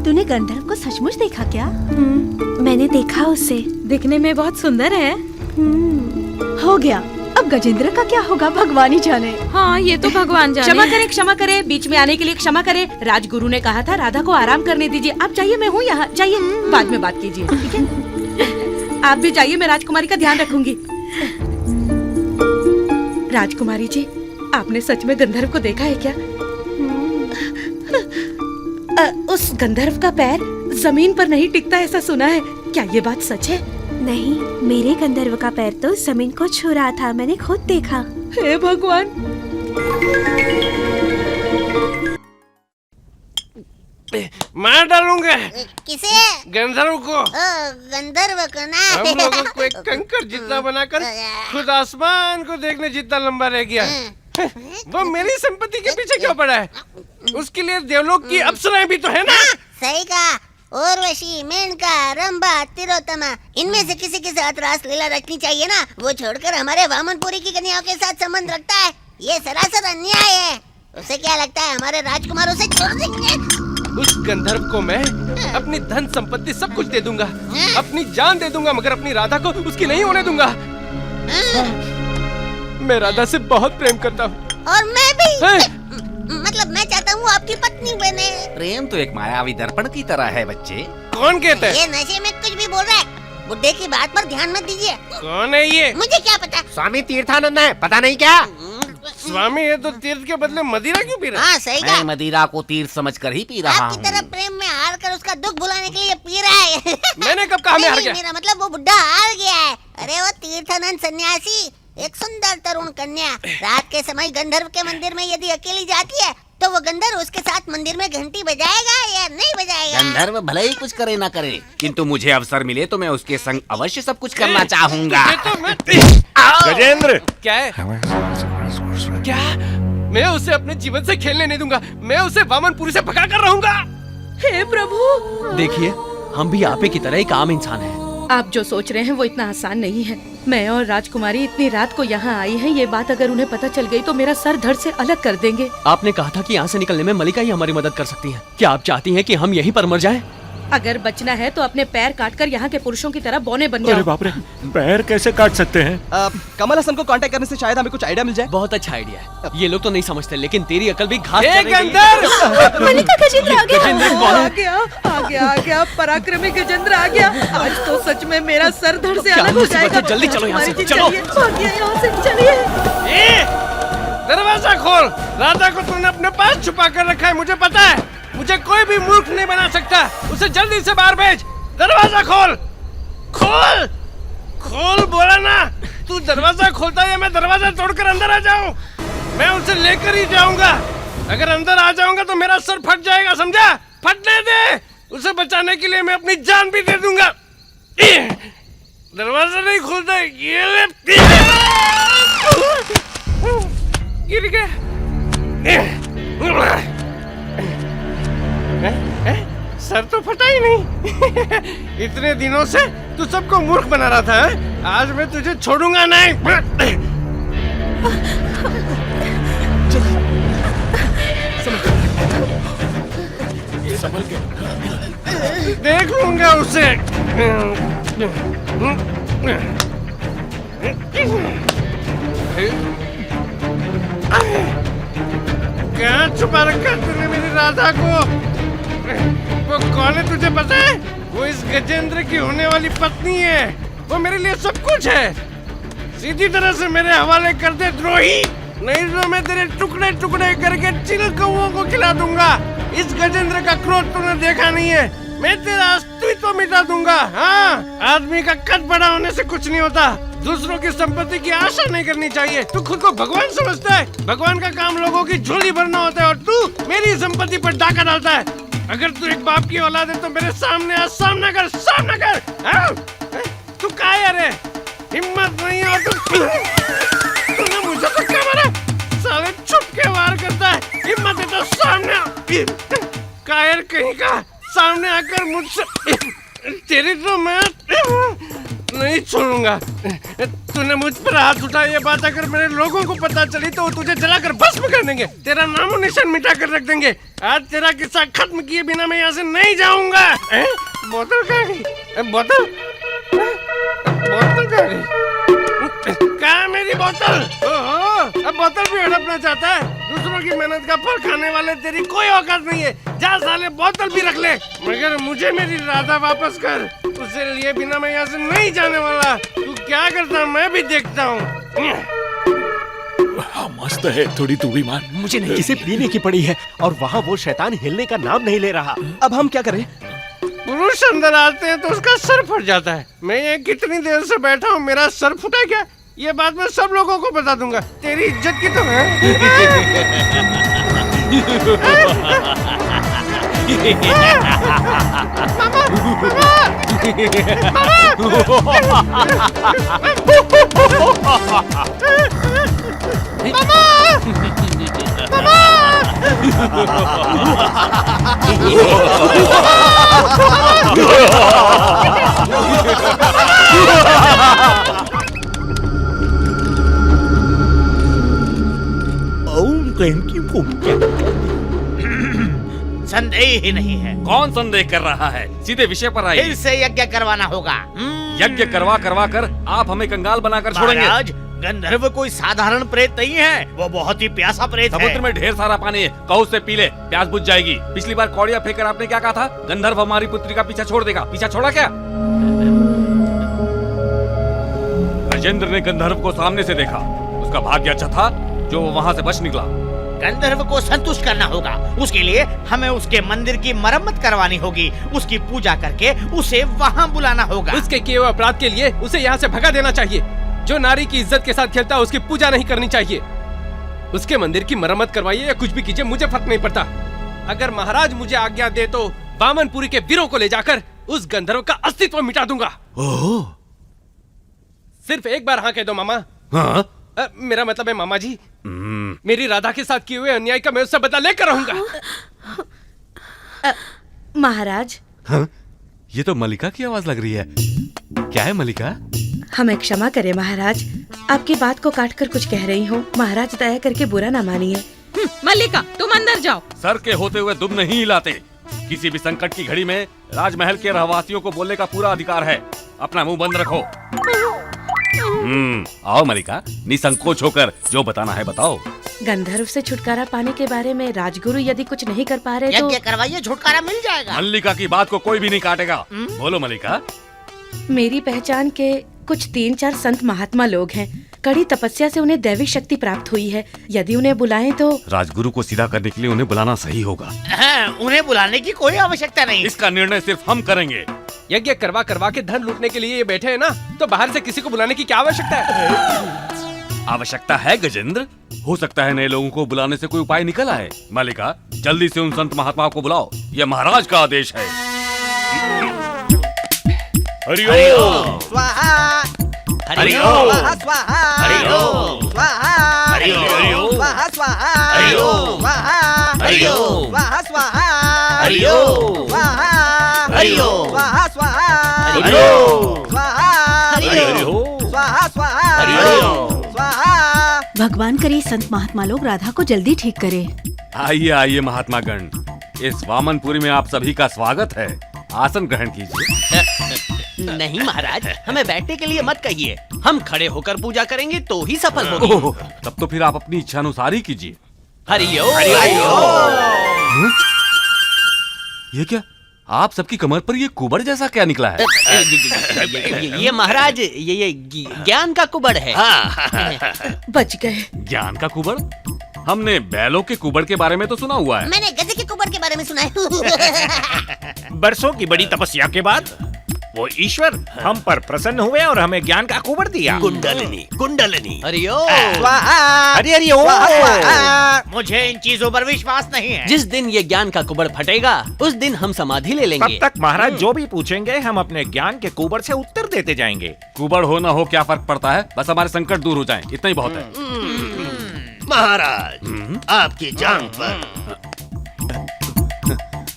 तूने गंधर्व को सचमुच देखा क्या? मैंने देखा उसे। दिखने में बहुत सुंदर है। हो गया, अब गजेंद्र का क्या होगा भगवान ही जाने। हाँ ये तो भगवान जाने। क्षमा करे, बीच में आने के लिए क्षमा करे। राजगुरु ने कहा था राधा को आराम करने दीजिए। आप जाइए, मैं हूँ यहाँ, जाइए, बाद में बात कीजिए, ठीक है? आप भी जाइए, मैं राजकुमारी का ध्यान रखूंगी। राजकुमारी जी, आपने सच में गंधर्व को देखा है क्या? उस गंधर्व का पैर जमीन पर नहीं टिकता ऐसा सुना है, क्या ये बात सच है? नहीं, मेरे गंधर्व का पैर तो जमीन को छू रहा था, मैंने खुद देखा। हे भगवान। मार डालूंगा। किसे? गंधर्व को। गंधर्व को ना। हम लोगों को एक कंकर जितना बनाकर खुद आसमान को देखने जितना लंबा रह गया। वो मेरी संपत्ति के पीछे क्यों पड़ा है? उसके लिए देवलोक की अप्सराएं भी तो है ना। सही कहा। उर्वशी, मेनका, रंभा, तिलोत्तमा, इनमें से किसी के साथ रास लीला रखनी चाहिए ना। वो छोड़कर हमारे वामनपुरी की कन्याओं के साथ संबंध रखता है, ये सरासर अन्याय है। उसे क्या लगता है हमारे राजकुमारों से छोड़ देंगे? उस गंधर्व को मैं अपनी धन संपत्ति सब कुछ दे दूंगा, अपनी जान दे दूंगा, मगर अपनी राधा को उसकी नहीं होने दूंगा। मैं राधा से बहुत प्रेम करता हूँ। और मैं भी। मतलब मैं चाहता हूँ आपकी पत्नी बने। प्रेम तो एक मायावी दर्पण की तरह है बच्चे। कौन कहता है? ये नशे में कुछ भी बोल रहा है। बुड्ढे की बात पर ध्यान मत दीजिए। कौन है ये? मुझे क्या पता। स्वामी तीर्थानंद है, पता नहीं क्या? स्वामी है तो तीर्थ के बदले मदिरा क्यों पी रहा? हाँ सही कहा। मैं मदिरा को तीर्थ समझकर ही पी रहा आपकी तरह प्रेम में हार कर उसका दुख भुलाने के लिए पी रहा है। मैंने कब कहा मैं हार गया? मेरा मतलब वो बुड्ढा हार गया है। अरे वो तीर्थानंद सन्यासी, एक सुंदर तरुण कन्या रात के समय गंधर्व के मंदिर में यदि अकेली जाती है तो वो गंधर्व उसके साथ मंदिर में घंटी बजाएगा या नहीं बजाएगा? गंधर्व भले ही कुछ करे ना करे, किंतु मुझे अवसर मिले तो मैं उसके संग अवश्य सब कुछ करना चाहूँगा। गजेंद्र क्या है? क्या? मैं उसे अपने जीवन से खेलने नहीं दूंगा, मैं उसे वामनपुरी से भगा कर रहूंगा। हे प्रभु। देखिए, हम भी आपे की तरह एक आम इंसान हैं। आप जो सोच रहे हैं वो इतना आसान नहीं है। मैं और राजकुमारी इतनी रात को यहाँ आई हैं, ये बात अगर उन्हें पता चल गई तो मेरा सर धड़ से अलग कर देंगे। आपने कहा था कि यहाँ से निकलने में मल्लिका ही हमारी मदद कर सकती है। क्या आप चाहती हैं कि हम यहीं पर मर जाएं? अगर बचना है तो अपने पैर काटकर यहाँ के पुरुषों की तरह बौने बन जाओ। अरे बाप रे, पैर कैसे काट सकते हैं? कमल हसन को कांटेक्ट करने से शायद हमें कुछ आइडिया मिल जाए। बहुत अच्छा आइडिया है। ये लोग तो नहीं समझते, लेकिन तेरी अकल भी घास चर रही है। मल्लिका, गजेंद्र आ आ गया, पराक्रमी गजेंद्र आ गया। आज तो सच में मेरा सर धड़ से अलग हो जाएगा। जल्दी चलो यहाँ से, चलो। यहाँ से चलिए। दरवाजा खोल। राधा को तूने अपने पास छुपा कर रखा है, मुझे पता है। मुझे कोई भी मूर्ख नहीं बना सकता। उसे जल्दी से बाहर भेज। दरवाजा खोल, खोल, खोल बोला ना। तू दरवाजा खोलता है या मैं दरवाजा तोड़कर अंदर आ जाऊं? मैं उसे लेकर ही जाऊंगा। अगर अंदर आ जाऊंगा तो मेरा सर फट जाएगा, समझा? फटने दे। उसे बचाने के लिए मैं अपनी जान भी दे दूंगा। दरवाजा नहीं खुलता। ये ले, गिर गया। सर तो फटा ही नहीं। इतने दिनों से तू सबको मूर्ख बना रहा था है? आज मैं तुझे छोड़ूंगा नहीं। संभल के देख लूंगा उसे। क्या छुपा रखा तूने मेरी राधा को? वो कौन है तुझे पता है? वो इस गजेंद्र की होने वाली पत्नी है। वो मेरे लिए सब कुछ है। सीधी तरह से मेरे हवाले कर दे द्रोही, नहीं तो मैं तेरे टुकड़े टुकड़े करके चिल कौओं को खिला दूंगा। इस गजेंद्र का क्रोध तूने देखा नहीं है। मैं तेरा अस्तित्व मिटा दूंगा। हाँ, आदमी का कद बड़ा होने से कुछ नहीं होता। दूसरों की संपत्ति की आशा नहीं करनी चाहिए। तू खुद को भगवान समझता है। भगवान का काम लोगों की झोली भरना होता है और तू मेरी संपत्ति पर डाका डालता है। अगर तू एक बाप की औलाद है तो मेरे सामने आ, सामना कर, सामना कर। हाँ? तू कायर है, हिम्मत नहीं है। और तूने मुझे तो क्या मारा? साले छुप के वार करता है। हिम्मत है तो सामने आ। कायर कहीं का, सामने आकर मुझसे तेरी तो मैं नहीं छोड़ूंगा। तूने मुझ पर हाथ उठाया, ये बात अगर मेरे लोगों को पता चली तो तुझे जलाकर भस्म कर देंगे। तेरा नामो निशान मिटा कर रख देंगे। आज तेरा किस्सा खत्म किए बिना मैं यहाँ से नहीं जाऊंगा। बोतल कहाँ गई? बोतल कहाँ गई? कहाँ मेरी बोतल? ओहो, अब बोतल भी हड़पना चाहता है। दूसरों की मेहनत का फल खाने वाले तेरी कोई औकात नहीं है। जा साले, बोतल भी रख ले, मगर मुझे मेरी राधा वापस कर। उसे लिए बिना मैं यहाँ से नहीं जाने वाला। तू क्या करता मैं भी देखता हूँ। हाँ, मस्त है। थोड़ी तू भी मार। मुझे नहीं, किसे पीने की पड़ी है और वहाँ वो शैतान हिलने का नाम नहीं ले रहा। अब हम क्या करें? पुरुष अंदर आते हैं तो उसका सर फट जाता है। मैं ये कितनी देर से बैठा हूँ, मेरा सर फुटा क्या? ये बात मैं सब लोगों को बता दूंगा। तेरी इज्जत की तो है। संदेह ही नहीं है। कौन संदेह कर रहा है? सीधे विषय पर आइए। फिर से यज्ञ करवाना होगा। यज्ञ करवा कर आप हमें कंगाल बनाकर छोड़ेंगे। महाराज, गंधर्व कोई साधारण प्रेत नहीं है। वो बहुत ही प्यासा प्रेत है। समुद्र में ढेर सारा पानी है, कहो उससे पी ले, प्यास बुझ जाएगी। पिछली बार कौड़िया फेंकर आपने क्या कहा था? गंधर्व हमारी पुत्री का पीछा छोड़ देगा। पीछा छोड़ा क्या? गजेंद्र ने गंधर्व को सामने से देखा। उसका भाग्य अच्छा था जो वो वहाँ से बच निकला। गंधर्व को संतुष्ट करना होगा। उसके लिए हमें उसके मंदिर की मरम्मत करवानी होगी। उसकी पूजा करके उसे वहाँ बुलाना होगा। उसके किए हुए अपराध के लिए उसे यहाँ से भगा देना चाहिए। जो नारी की इज्जत के साथ खेलता है उसकी पूजा नहीं करनी चाहिए। उसके मंदिर की मरम्मत करवाइए या कुछ भी कीजिए, मुझे फर्क नहीं पड़ता। अगर महाराज मुझे आज्ञा दे तो वामनपुरी के वीरों को ले जाकर उस गंधर्व का अस्तित्व मिटा दूंगा। ओह, सिर्फ एक बार हाँ कह दो मामा। हाँ? मेरा मतलब है मामा जी, मेरी राधा के साथ किए हुए अन्याय का मैं उससे बदला लेकर रहूंगा। महाराज, हाँ? ये तो मलिका की आवाज लग रही है। क्या है मलिका? हमें क्षमा करें महाराज, आपकी बात को काटकर कुछ कह रही हूँ। महाराज दया करके बुरा ना मानिए। मल्लिका, तुम अंदर जाओ। सर के होते हुए दुम नहीं हिलाते। किसी भी संकट की घड़ी में राजमहल के रहवासियों को बोलने का पूरा अधिकार है। अपना मुंह बंद रखो। आओ मलिका, निसंकोच होकर जो बताना है बताओ। गंधर्व से छुटकारा पाने के बारे में राजगुरु यदि कुछ नहीं कर पा रहे तो यज्ञ करवाइए, छुटकारा मिल जाएगा। मल्लिका की बात को कोई भी नहीं काटेगा। बोलो मलिका। मेरी पहचान के कुछ 3-4 संत महात्मा लोग हैं। कड़ी तपस्या से उन्हें दैविक शक्ति प्राप्त हुई है। यदि उन्हें बुलाएं तो राजगुरु को सीधा करने के लिए उन्हें बुलाना सही होगा। उन्हें बुलाने की कोई आवश्यकता नहीं। इसका निर्णय सिर्फ हम करेंगे। यज्ञ करवा के धन लूटने के लिए ये बैठे हैं ना, तो बाहर से किसी को बुलाने की क्या आवश्यकता है? आवश्यकता है गजेंद्र। हो सकता है नए लोगों को बुलाने से कोई उपाय निकल आए। मलिका, जल्दी से उन संत महात्माओं को बुलाओ। यह महाराज का आदेश है। हरिओम। स्वाहा हरि ओम स्वाहा हरि ओम स्वाहा हरि ओम स्वाहा स्वाहा हरि ओम स्वाहा हरि ओम स्वाहा स्वाहा हरि ओम स्वाहा हरि ओम स्वाहा स्वाहा हरि ओम स्वाहा हरि ओम स्वाहा स्वाहा हरि ओम स्वाहा। भगवान करे संत महात्मा लोग राधा को जल्दी ठीक करे। आइए आइए महात्मा गण, इस वामनपुरी में आप सभी का स्वागत है। आसन ग्रहण कीजिए। नहीं महाराज, हमें बैठने के लिए मत कहिए, हम खड़े होकर पूजा करेंगे तो ही सफल होगी। ओह, तब तो फिर आप अपनी इच्छा अनुसार ही कीजिए। हरि ओम हरि ओम। ये क्या, आप सबकी कमर पर ये कुबड़ जैसा क्या निकला है? ये महाराज, ये ज्ञान का कुबड़ है। बच गए। ज्ञान का कुबड़? हमने बैलों के कुबड़ के बारे में तो सुना हुआ है। मैंने गधे के कुबड़ के बारे में सुना है। बरसों की बड़ी तपस्या के बाद वो ईश्वर हम पर प्रसन्न हुए और हमें ज्ञान का कुबड़ दिया। कुंडलिनी कुंडलिनी। हरि ओम हरि हरि ओम। मुझे इन चीजों पर विश्वास नहीं है। जिस दिन ये ज्ञान का कुबड़ फटेगा उस दिन हम समाधि ले तब लेंगे। तक महाराज जो भी पूछेंगे हम अपने ज्ञान के कुबड़ से उत्तर देते जाएंगे। कुबड़ हो ना हो क्या फर्क पड़ता है, बस हमारे संकट दूर हो जाएं, इतना ही बहुत है। महाराज, आपकी जांघ पर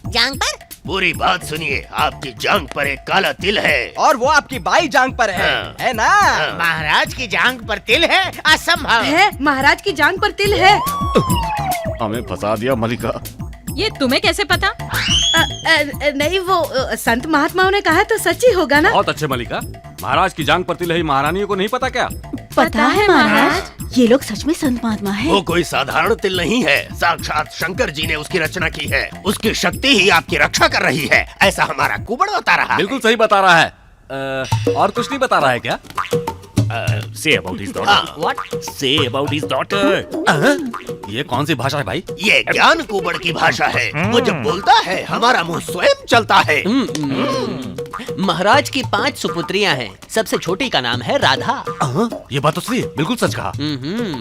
जांग पर पूरी बात सुनिए। आपकी जांघ पर एक काला तिल है। और वो आपकी बाई जांग पर है ना? महाराज की जांघ पर तिल है? असंभव है, महाराज की जांघ पर तिल है। हमें फंसा दिया मलिका। ये तुम्हें कैसे पता? नहीं, वो संत महात्माओं ने कहा तो सच ही होगा ना। बहुत अच्छे मलिका, महाराज की जांग पर तिल है, महारानियों को नहीं पता क्या? पता है महाराज, ये लोग सच में संत महात्मा है। वो कोई साधारण तिल नहीं है, साक्षात शंकर जी ने उसकी रचना की है। उसकी शक्ति ही आपकी रक्षा कर रही है, ऐसा हमारा कुबड़ बता रहा है। बिल्कुल सही बता रहा है। और कुछ नहीं बता रहा है क्या? Say about his daughter. What? Say about his daughter. ये कौन सी भाषा है भाई? ये ज्ञान कुबड़ की भाषा है। वो जब बोलता है हमारा मुंह स्वयं चलता है। महाराज की 5 सुपुत्रियां हैं, सबसे छोटी का नाम है राधा। ये बात तो सही है, बिल्कुल सच कहा।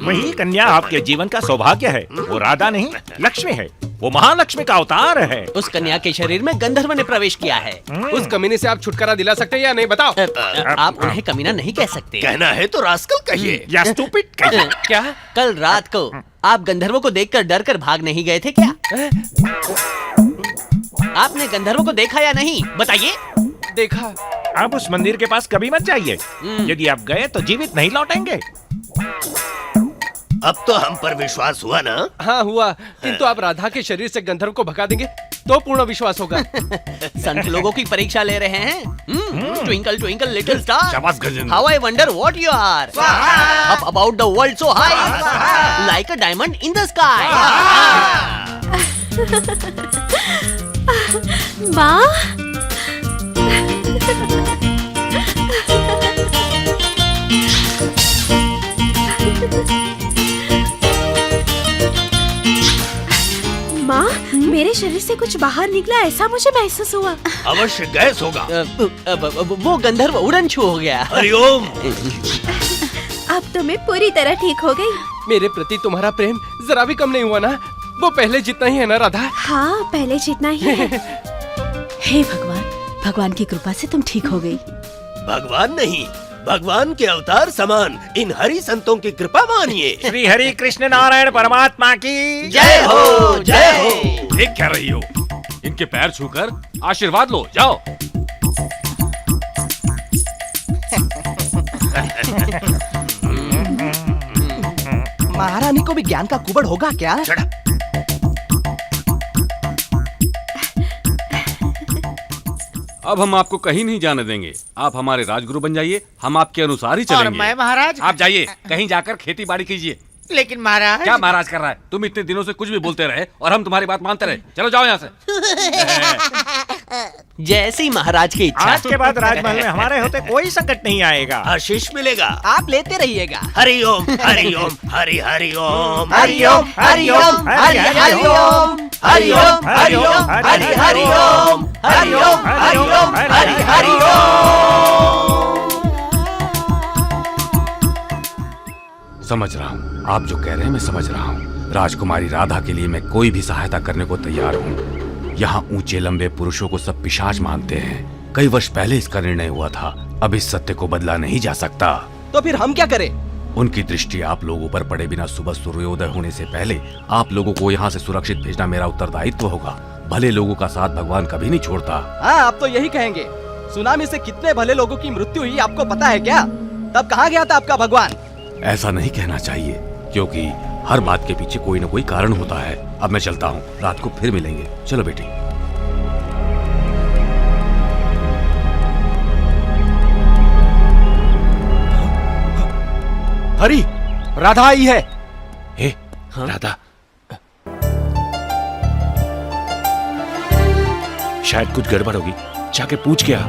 वही कन्या आपके जीवन का सौभाग्य है। वो राधा नहीं, लक्ष्मी है। वो महालक्ष्मी का अवतार है। उस कन्या के शरीर में गंधर्व ने प्रवेश किया है। उस कमीने से आप छुटकारा दिला सकते हैं या नहीं, बताओ। आप उन्हें कमीना नहीं कह सकते। कहना है तो रास्कल कहिए या स्टूपिड कहिए। क्या कल रात को आप गंधर्वों को देखकर डर कर भाग नहीं गए थे क्या? आपने गंधर्वों को देखा या नहीं, बताइए। देखा। आप उस मंदिर के पास कभी मत जाइए। यदि आप गए तो जीवित नहीं लौटेंगे। अब तो हम पर विश्वास हुआ ना? हाँ हुआ, किंतु आप राधा के शरीर से गंधर्व को भगा देंगे तो पूर्ण विश्वास होगा। संत लोगों की परीक्षा ले रहे हैं। ट्विंकल ट्विंकल लिटिल स्टार, शाबाश Gajendra. How I wonder what you are, up about the world so high, like a diamond in the sky. माँ, माँ, मेरे शरीर से कुछ बाहर निकला, ऐसा मुझे महसूस हुआ। अवश्य गैस होगा। वो गंधर्व उड़न छू हो गया। हरिओम। अब तो मैं पूरी तरह ठीक हो गई। मेरे प्रति तुम्हारा प्रेम जरा भी कम नहीं हुआ ना? वो पहले जितना ही है ना राधा? हाँ, पहले जितना ही है। हे भगवान, भगवान की कृपा से तुम ठीक हो गई। भगवान नहीं, भगवान के अवतार समान इन हरि संतों की कृपा मानिए। श्री हरि कृष्ण नारायण परमात्मा की जय हो, जय हो। देख क्या रही हो? इनके पैर छूकर आशीर्वाद लो, जाओ। महारानी को भी ज्ञान का कुबड़ होगा क्या? अब हम आपको कहीं नहीं जाने देंगे। आप हमारे राजगुरु बन जाइए, हम आपके अनुसार ही और चलेंगे। मैं महाराज? आप जाइए, कहीं जाकर खेती बाड़ी कीजिए। लेकिन महाराज। क्या महाराज कर रहा है? तुम इतने दिनों से कुछ भी बोलते रहे और हम तुम्हारी बात मानते रहे। चलो जाओ यहाँ से। जैसी महाराज की इच्छा। आज के बाद राजमहल में हमारे होते कोई संकट नहीं आएगा। आशीष मिलेगा। आप लेते रहिएगा। हरि ओम, हरि ओम, हरि हरि ओम, हरि ओम, हरि ओम, हरि हरि ओम, हरि ओम, हरि ओम, हरि हरि ओम, हरि ओम, हरि ओम, हरि हरि ओम। समझ रहा हूँ, आप जो कह रहे हैं मैं समझ रहा हूँ। राजकुमारी राधा के लिए मैं कोई भी सहायता करने को तैयार हूँ। यहाँ ऊंचे लंबे पुरुषों को सब पिशाच मानते हैं। कई वर्ष पहले इसका निर्णय हुआ था, अब इस सत्य को बदला नहीं जा सकता। तो फिर हम क्या करें? उनकी दृष्टि आप लोगों पर पड़े बिना सुबह सूर्योदय होने से पहले आप लोगों को यहाँ से सुरक्षित भेजना मेरा उत्तरदायित्व होगा। भले लोगों का साथ भगवान कभी नहीं छोड़ता। हाँ, आप तो यही कहेंगे। सुनामी से कितने भले लोगों की मृत्यु हुई आपको पता है क्या? तब कहाँ गया था आपका भगवान? ऐसा नहीं कहना चाहिए, क्योंकि हर बात के पीछे कोई न कोई कारण होता है। अब मैं चलता हूँ, रात को फिर मिलेंगे। चलो बेटी। हरी, राधा आई है। हे, राधा शायद कुछ गड़बड़ होगी, जाके पूछ के आ।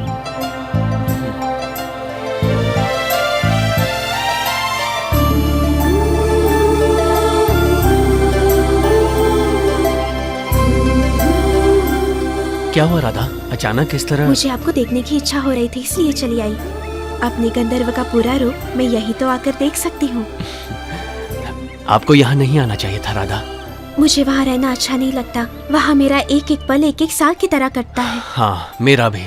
क्या हुआ राधा, अचानक किस तरह? मुझे आपको देखने की इच्छा हो रही थी, इसलिए चली आई। अपने गंधर्व का पूरा रूप मैं यही तो आकर देख सकती हूँ। आपको यहाँ नहीं आना चाहिए था राधा। मुझे वहाँ रहना अच्छा नहीं लगता। वहाँ मेरा एक एक पल एक एक साल की तरह कटता है। हाँ, मेरा भी।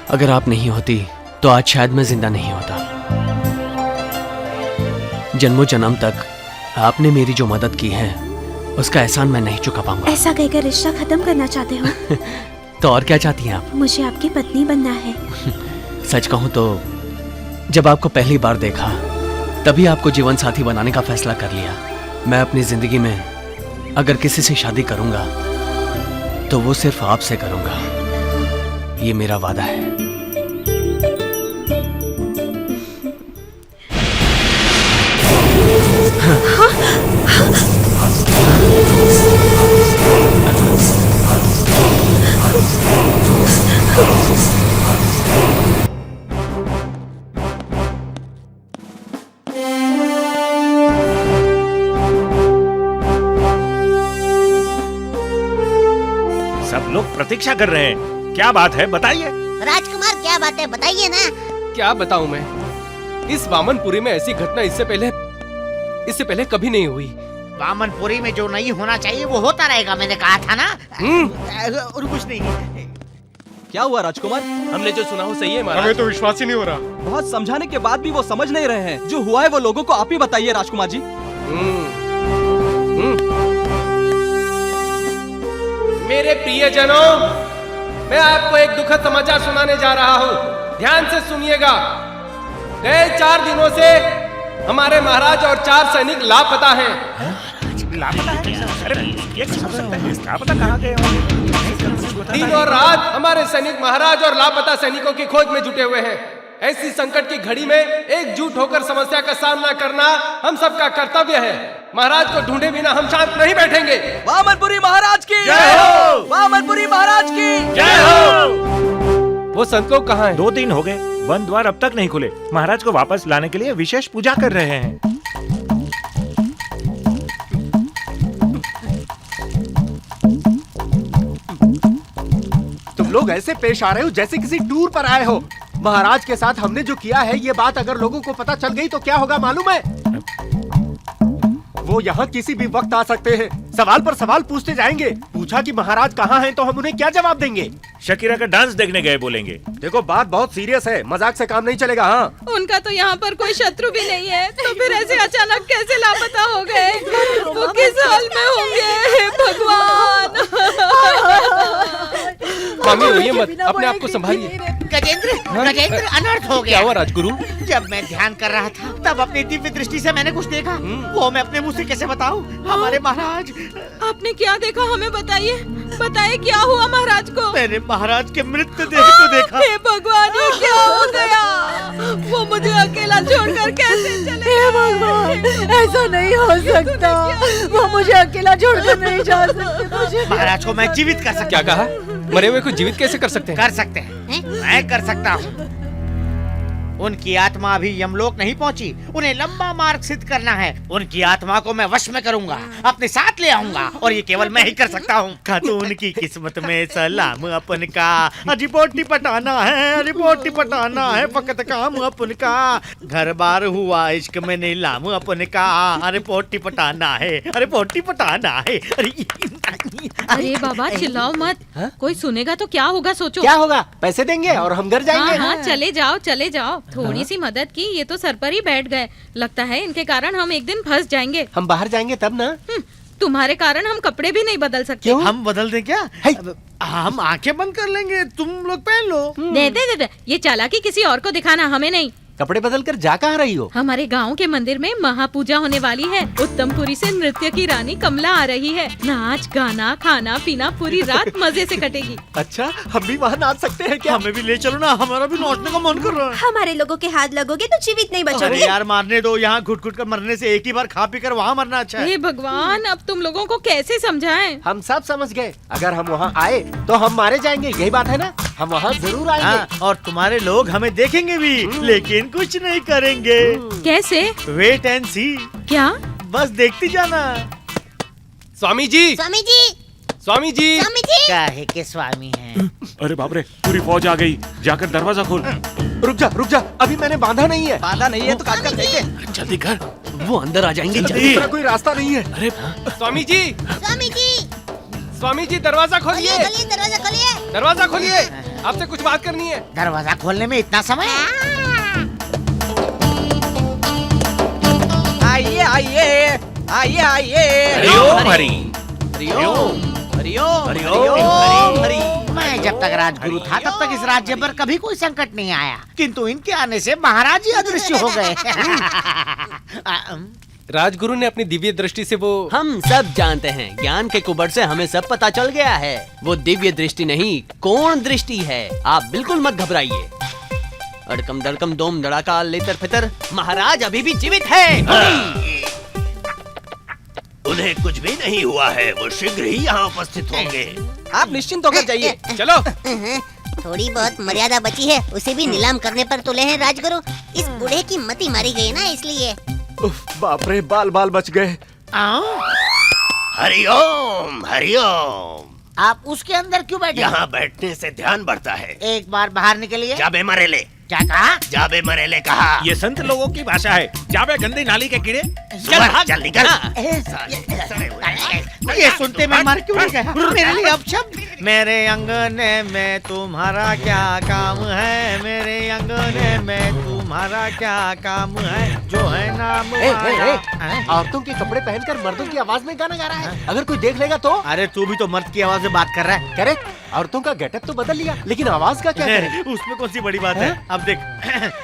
अगर आप नहीं होती तो आज शायद मैं जिंदा नहीं होता। जन्मों जन्म तक आपने मेरी जो मदद की है उसका एहसान मैं नहीं चुका पाऊंगा। ऐसा कहकर रिश्ता खत्म करना चाहते हो? तो और क्या चाहती हैं आप? मुझे आपकी पत्नी बनना है। सच कहूँ तो जब आपको पहली बार देखा तभी आपको जीवन साथी बनाने का फैसला कर लिया। मैं अपनी जिंदगी में अगर किसी से शादी करूंगा तो वो सिर्फ आपसे करूंगा, ये मेरा वादा है। सब लोग प्रतीक्षा कर रहे हैं। क्या बात है, बताइए। राजकुमार क्या बात है, बताइए ना। क्या बताऊं मैं? इस वामनपुरी में ऐसी घटना इससे पहले कभी नहीं हुई। वामनपुरी में जो नहीं होना चाहिए वो होता रहेगा, मैंने कहा था ना। और कुछ नहीं। क्या हुआ राजकुमार? हमने जो सुना हो सही है महाराज? हमें तो विश्वास ही नहीं हो रहा। बहुत समझाने के बाद भी वो समझ नहीं रहे हैं। जो हुआ है वो लोगों को आप ही बताइए राजकुमार जी। मेरे प्रियजनों, मैं आपको एक दुखद समाचार सुनाने जा रहा हूँ। ध्यान से सुनिएगा। गए 4 दिनों से हमारे महाराज और 4 सैनिक लापता हैं। लापता है? अरे ये कैसे हो सकता है? लापता कहाँ गए? दिन और रात हमारे सैनिक महाराज और लापता सैनिकों की खोज में जुटे हुए हैं। ऐसी संकट की घड़ी में एकजुट होकर समस्या का सामना करना हम सबका कर्तव्य है। महाराज को ढूंढे बिना हम शांत नहीं बैठेंगे। वामनपुरी महाराज की जय हो! वामनपुरी महाराज की जय हो! वो संत लोग कहाँ हैं? 2 दिन हो गए, वन द्वार अब तक नहीं खुले। महाराज को वापस लाने के लिए विशेष पूजा कर रहे हैं। तुम लोग ऐसे पेश आ रहे हो जैसे किसी टूर पर आए हो। महाराज के साथ हमने जो किया है, ये बात अगर लोगों को पता चल गई तो क्या होगा मालूम है? वो यहाँ किसी भी वक्त आ सकते हैं, सवाल पर सवाल पूछते जाएंगे। पूछा कि महाराज कहाँ हैं तो हम उन्हें क्या जवाब देंगे? शकीरा का डांस देखने गए बोलेंगे। देखो, बात बहुत सीरियस है, मजाक से काम नहीं चलेगा। हाँ, उनका तो यहाँ पर कोई शत्रु भी नहीं है, तो फिर ऐसे अचानक कैसे लापता हो गए? वो किस हाल में होंगे? भगवान! मामी रोइए मत, अपने आप को संभालिए। गजेंद्र अनर्थ हो गया। क्या हुआ राजगुरु? जब मैं ध्यान कर रहा था तब अपनी दिव्य दृष्टि से मैंने कुछ देखा। वो मैं अपने मुंह से कैसे बताऊं? हमारे महाराज। आपने क्या देखा, हमें बताइए। बताइए क्या हुआ महाराज को? मैंने महाराज के मृतदेह को देखा। हे भगवान, ये क्या हो गया? वो मुझे अकेला छोड़कर कैसे चले? हे भगवान, ऐसा नहीं हो सकता। वो मुझे अकेला छोड़कर नहीं जा सकते। महाराज को मैं जीवित कर सकता। क्या कहा? मरे हुए को जीवित कैसे कर सकते हैं? कर सकते हैं, मैं कर सकता हूँ। उनकी आत्मा अभी यमलोक नहीं पहुंची, उन्हें लंबा मार्ग सिद्ध करना है। उनकी आत्मा को मैं वश में करूंगा, अपने साथ ले आऊंगा, और ये केवल मैं ही कर सकता हूँ। खातून की किस्मत में सलाम अपन का, रिपोर्ट पटाना है, रिपोर्ट पटाना है, फकत काम अपन का। घर बार हुआ इश्क में नीलाम अपन का, रिपोर्ट पटाना है, रिपोर्ट पटाना है। अरे अरे बाबा चिल्लाओ मत। कोई सुनेगा तो क्या होगा सोचो। क्या होगा? पैसे देंगे और हम घर जाएंगे। हाँ, चले जाओ चले जाओ। थोड़ी सी मदद की, ये तो सर पर ही बैठ गए। लगता है इनके कारण हम एक दिन फंस जाएंगे। हम बाहर जाएंगे तब ना। तुम्हारे कारण हम कपड़े भी नहीं बदल सकते। हम बदल दें क्या? हम आंखें बंद कर लेंगे, तुम लोग पहन लो। दे, ये चालाकी किसी और को दिखाना, हमें नहीं। कपड़े बदल कर जा कहाँ रही हो? हमारे गांव के मंदिर में महापूजा होने वाली है। उत्तमपुरी से नृत्य की रानी कमला आ रही है। नाच गाना खाना पीना पूरी रात मजे से कटेगी। अच्छा, हम भी वहाँ नाच सकते हैं क्या? हमें भी ले चलो ना, हमारा भी नाचने का मन कर रहा है। हमारे लोगों के हाथ लगोगे तो जीवित नहीं अरे बचोगे। यार मारने दो, यहाँ घुट घुट कर मरने से एक ही बार खा पी कर वहाँ मरना अच्छा है। हे भगवान, अब तुम लोगों को कैसे समझाएं? हम सब समझ गए। अगर हम वहाँ आए तो हम मारे जाएंगे, यही बात है ना? हम वहाँ जरूर आएंगे। और तुम्हारे लोग हमें देखेंगे भी, लेकिन कुछ नहीं करेंगे। कैसे? वेट एंड सी। क्या? बस देखती जाना। स्वामी जी, स्वामी जी, स्वामी जी, स्वामी जी। काहे के स्वामी हैं? अरे बाप रे, पूरी फौज आ गई। जाकर दरवाजा खोल। रुक जा, अभी मैंने बांधा नहीं है। बांधा नहीं है तो काट कर देखे। जल्दी कर, वो अंदर आ जाएंगे। दूसरा कोई रास्ता नहीं है। अरे स्वामी जी, स्वामी जी, स्वामी जी दरवाजा खोलिए। खोलिए दरवाजा खोलिए। दरवाजा खोलिए, आपसे कुछ बात करनी है। दरवाजा खोलने में इतना समय? आइए आइए आइए आइए। हरिओम हरि। हरिओम हरिओम हरिओम हरि। मैं जब तक राजगुरु था तब तक इस राज्य पर कभी कोई संकट नहीं आया, किंतु इनके आने से महाराज ही अदृश्य हो गए। राजगुरु ने अपनी दिव्य दृष्टि से वो हम सब जानते हैं, ज्ञान के कुबड़ से हमें सब पता चल गया है। वो दिव्य दृष्टि नहीं, कोण दृष्टि है। आप बिल्कुल मत घबराइए। अड़कम दड़कम दोम दड़ाका लेतर फितर, महाराज अभी भी जीवित है। उन्हें कुछ भी नहीं हुआ है, वो शीघ्र ही यहाँ उपस्थित होंगे। आप निश्चिंत होकर जाइए। चलो। थोड़ी बहुत मर्यादा बची है, उसे भी नीलाम करने पर तुले हैं राजगुरु। इस बूढ़े की मति मारी गई ना, इसलिए। बाप रे, बाल बच गए। हरिओम हरिओम। आप उसके अंदर क्यों बैठे? यहाँ बैठने से ध्यान बढ़ता है। एक बार बाहर निकलिए। जाबे मरेले। क्या कहा? जाबे मरेले कहा। ये संत लोगों की भाषा है। जाबे गंदी नाली के कीड़े। चल भाग, जल्दी कर। ये सुनते मैं मर क्यों नहीं गया? मेरे लिए अपशब्द। मेरे अंगने में तुम्हारा क्या काम है? मेरे अंगने में तुम्हारा क्या काम है? जो है नाम औरतों के कपड़े पहनकर मर्दों की आवाज में गाना गा रहा है। अगर कोई देख लेगा तो? अरे तू भी तो मर्द की आवाज में बात कर रहा है। करेक्ट, औरतों का गेटअप तो बदल लिया, लेकिन आवाज का क्या करें? उसमें कौन सी बड़ी बात है? अब देख।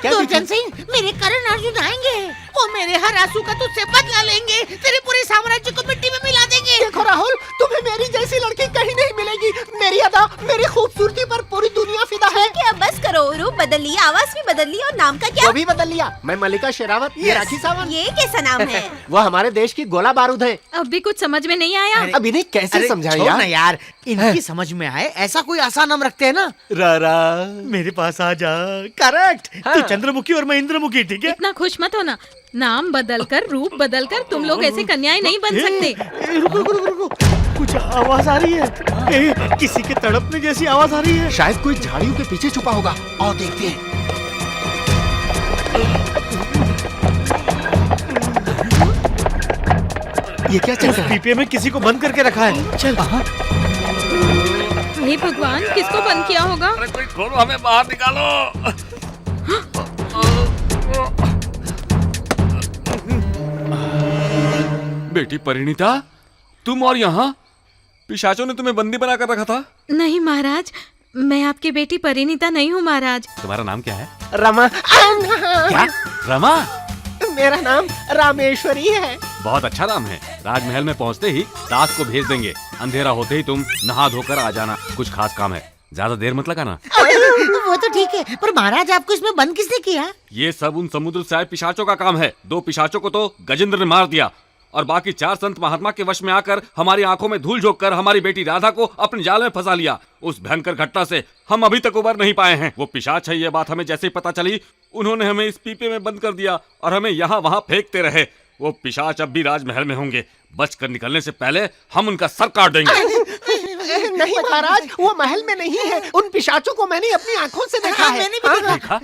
दुर्जन सिंह, मेरे करण अर्जुन आएंगे। वो मेरे हर आंसू का तुझसे बदला लेंगे। तेरे पूरे साम्राज्य को मिट्टी में मिला देंगे। देखो राहुल, तुम्हें मेरी जैसी लड़की कहीं नहीं मिलेगी। मेरी अदा, मेरी खूबसूरती पर पूरी दुनिया फिदा है। क्या बस करो, रूप बदल लिया, आवाज भी बदल ली और नाम का क्या? वो भी बदल लिया। मैं मल्लिका शेरावत, ये राखी सावंत। ये कैसा नाम है? वो हमारे देश की गोला बारूद है। अब भी कुछ समझ में नहीं आया। अब इन्हें कैसे समझाएं छोड़ ना यार? यार, इनकी समझ में आए ऐसा कोई आसान नाम रखते हैं ना। रारा मेरे पास आ जा। करेक्ट। तू चंद्रमुखी और मैं इंद्रमुखी, ठीक है? इतना खुश मत होना। नाम बदलकर रूप बदलकर तुम लोग ऐसे कन्याएं नहीं बन सकते। रुको, कुछ आवाज आ रही है। किसी के तड़पने जैसी आवाज आ रही है। शायद कोई झाड़ियों के पीछे छुपा होगा। और देखते हैं। ये क्या चल रहा है? पीपे में किसी को बंद करके रखा है। चल। हे भगवान, किसको बंद किया होगा? अरे कोई खोलो, हमें बाहर निकालो। बेटी परिणीता, तुम और यहाँ? पिशाचों ने तुम्हें बंदी बना कर रखा था? नहीं महाराज, मैं आपकी बेटी परिणीता नहीं हूँ महाराज। तुम्हारा नाम क्या है? रमा। क्या? रमा? मेरा नाम रामेश्वरी है। बहुत अच्छा नाम है। राजमहल में पहुँचते ही दास को भेज देंगे। अंधेरा होते ही तुम नहा धोकर आ जाना। कुछ खास काम है, ज्यादा देर मत लगाना। वो तो ठीक है, पर महाराज आपको इसमें बंद किसने किया? ये सब उन समुद्र से आए पिशाचों का काम है। 2 पिशाचों को तो गजेंद्र ने मार दिया और बाकी 4 संत महात्मा के वश में आकर हमारी आंखों में धूल झोंक कर हमारी बेटी राधा को अपने जाल में फंसा लिया। उस भयंकर घटना से हम अभी तक उबर नहीं पाए हैं। वो पिशाच है, ये बात हमें जैसे ही पता चली, उन्होंने हमें इस पीपे में बंद कर दिया और हमें यहाँ वहाँ फेंकते रहे। वो पिशाच अब भी राजमहल में होंगे। बचकर निकलने से पहले हम उनका सर काट देंगे। नहीं महाराज, वो महल में नहीं है। उन पिशाचों को मैंने अपनी आंखों से देखा है। मैंने भी देखा। देखा?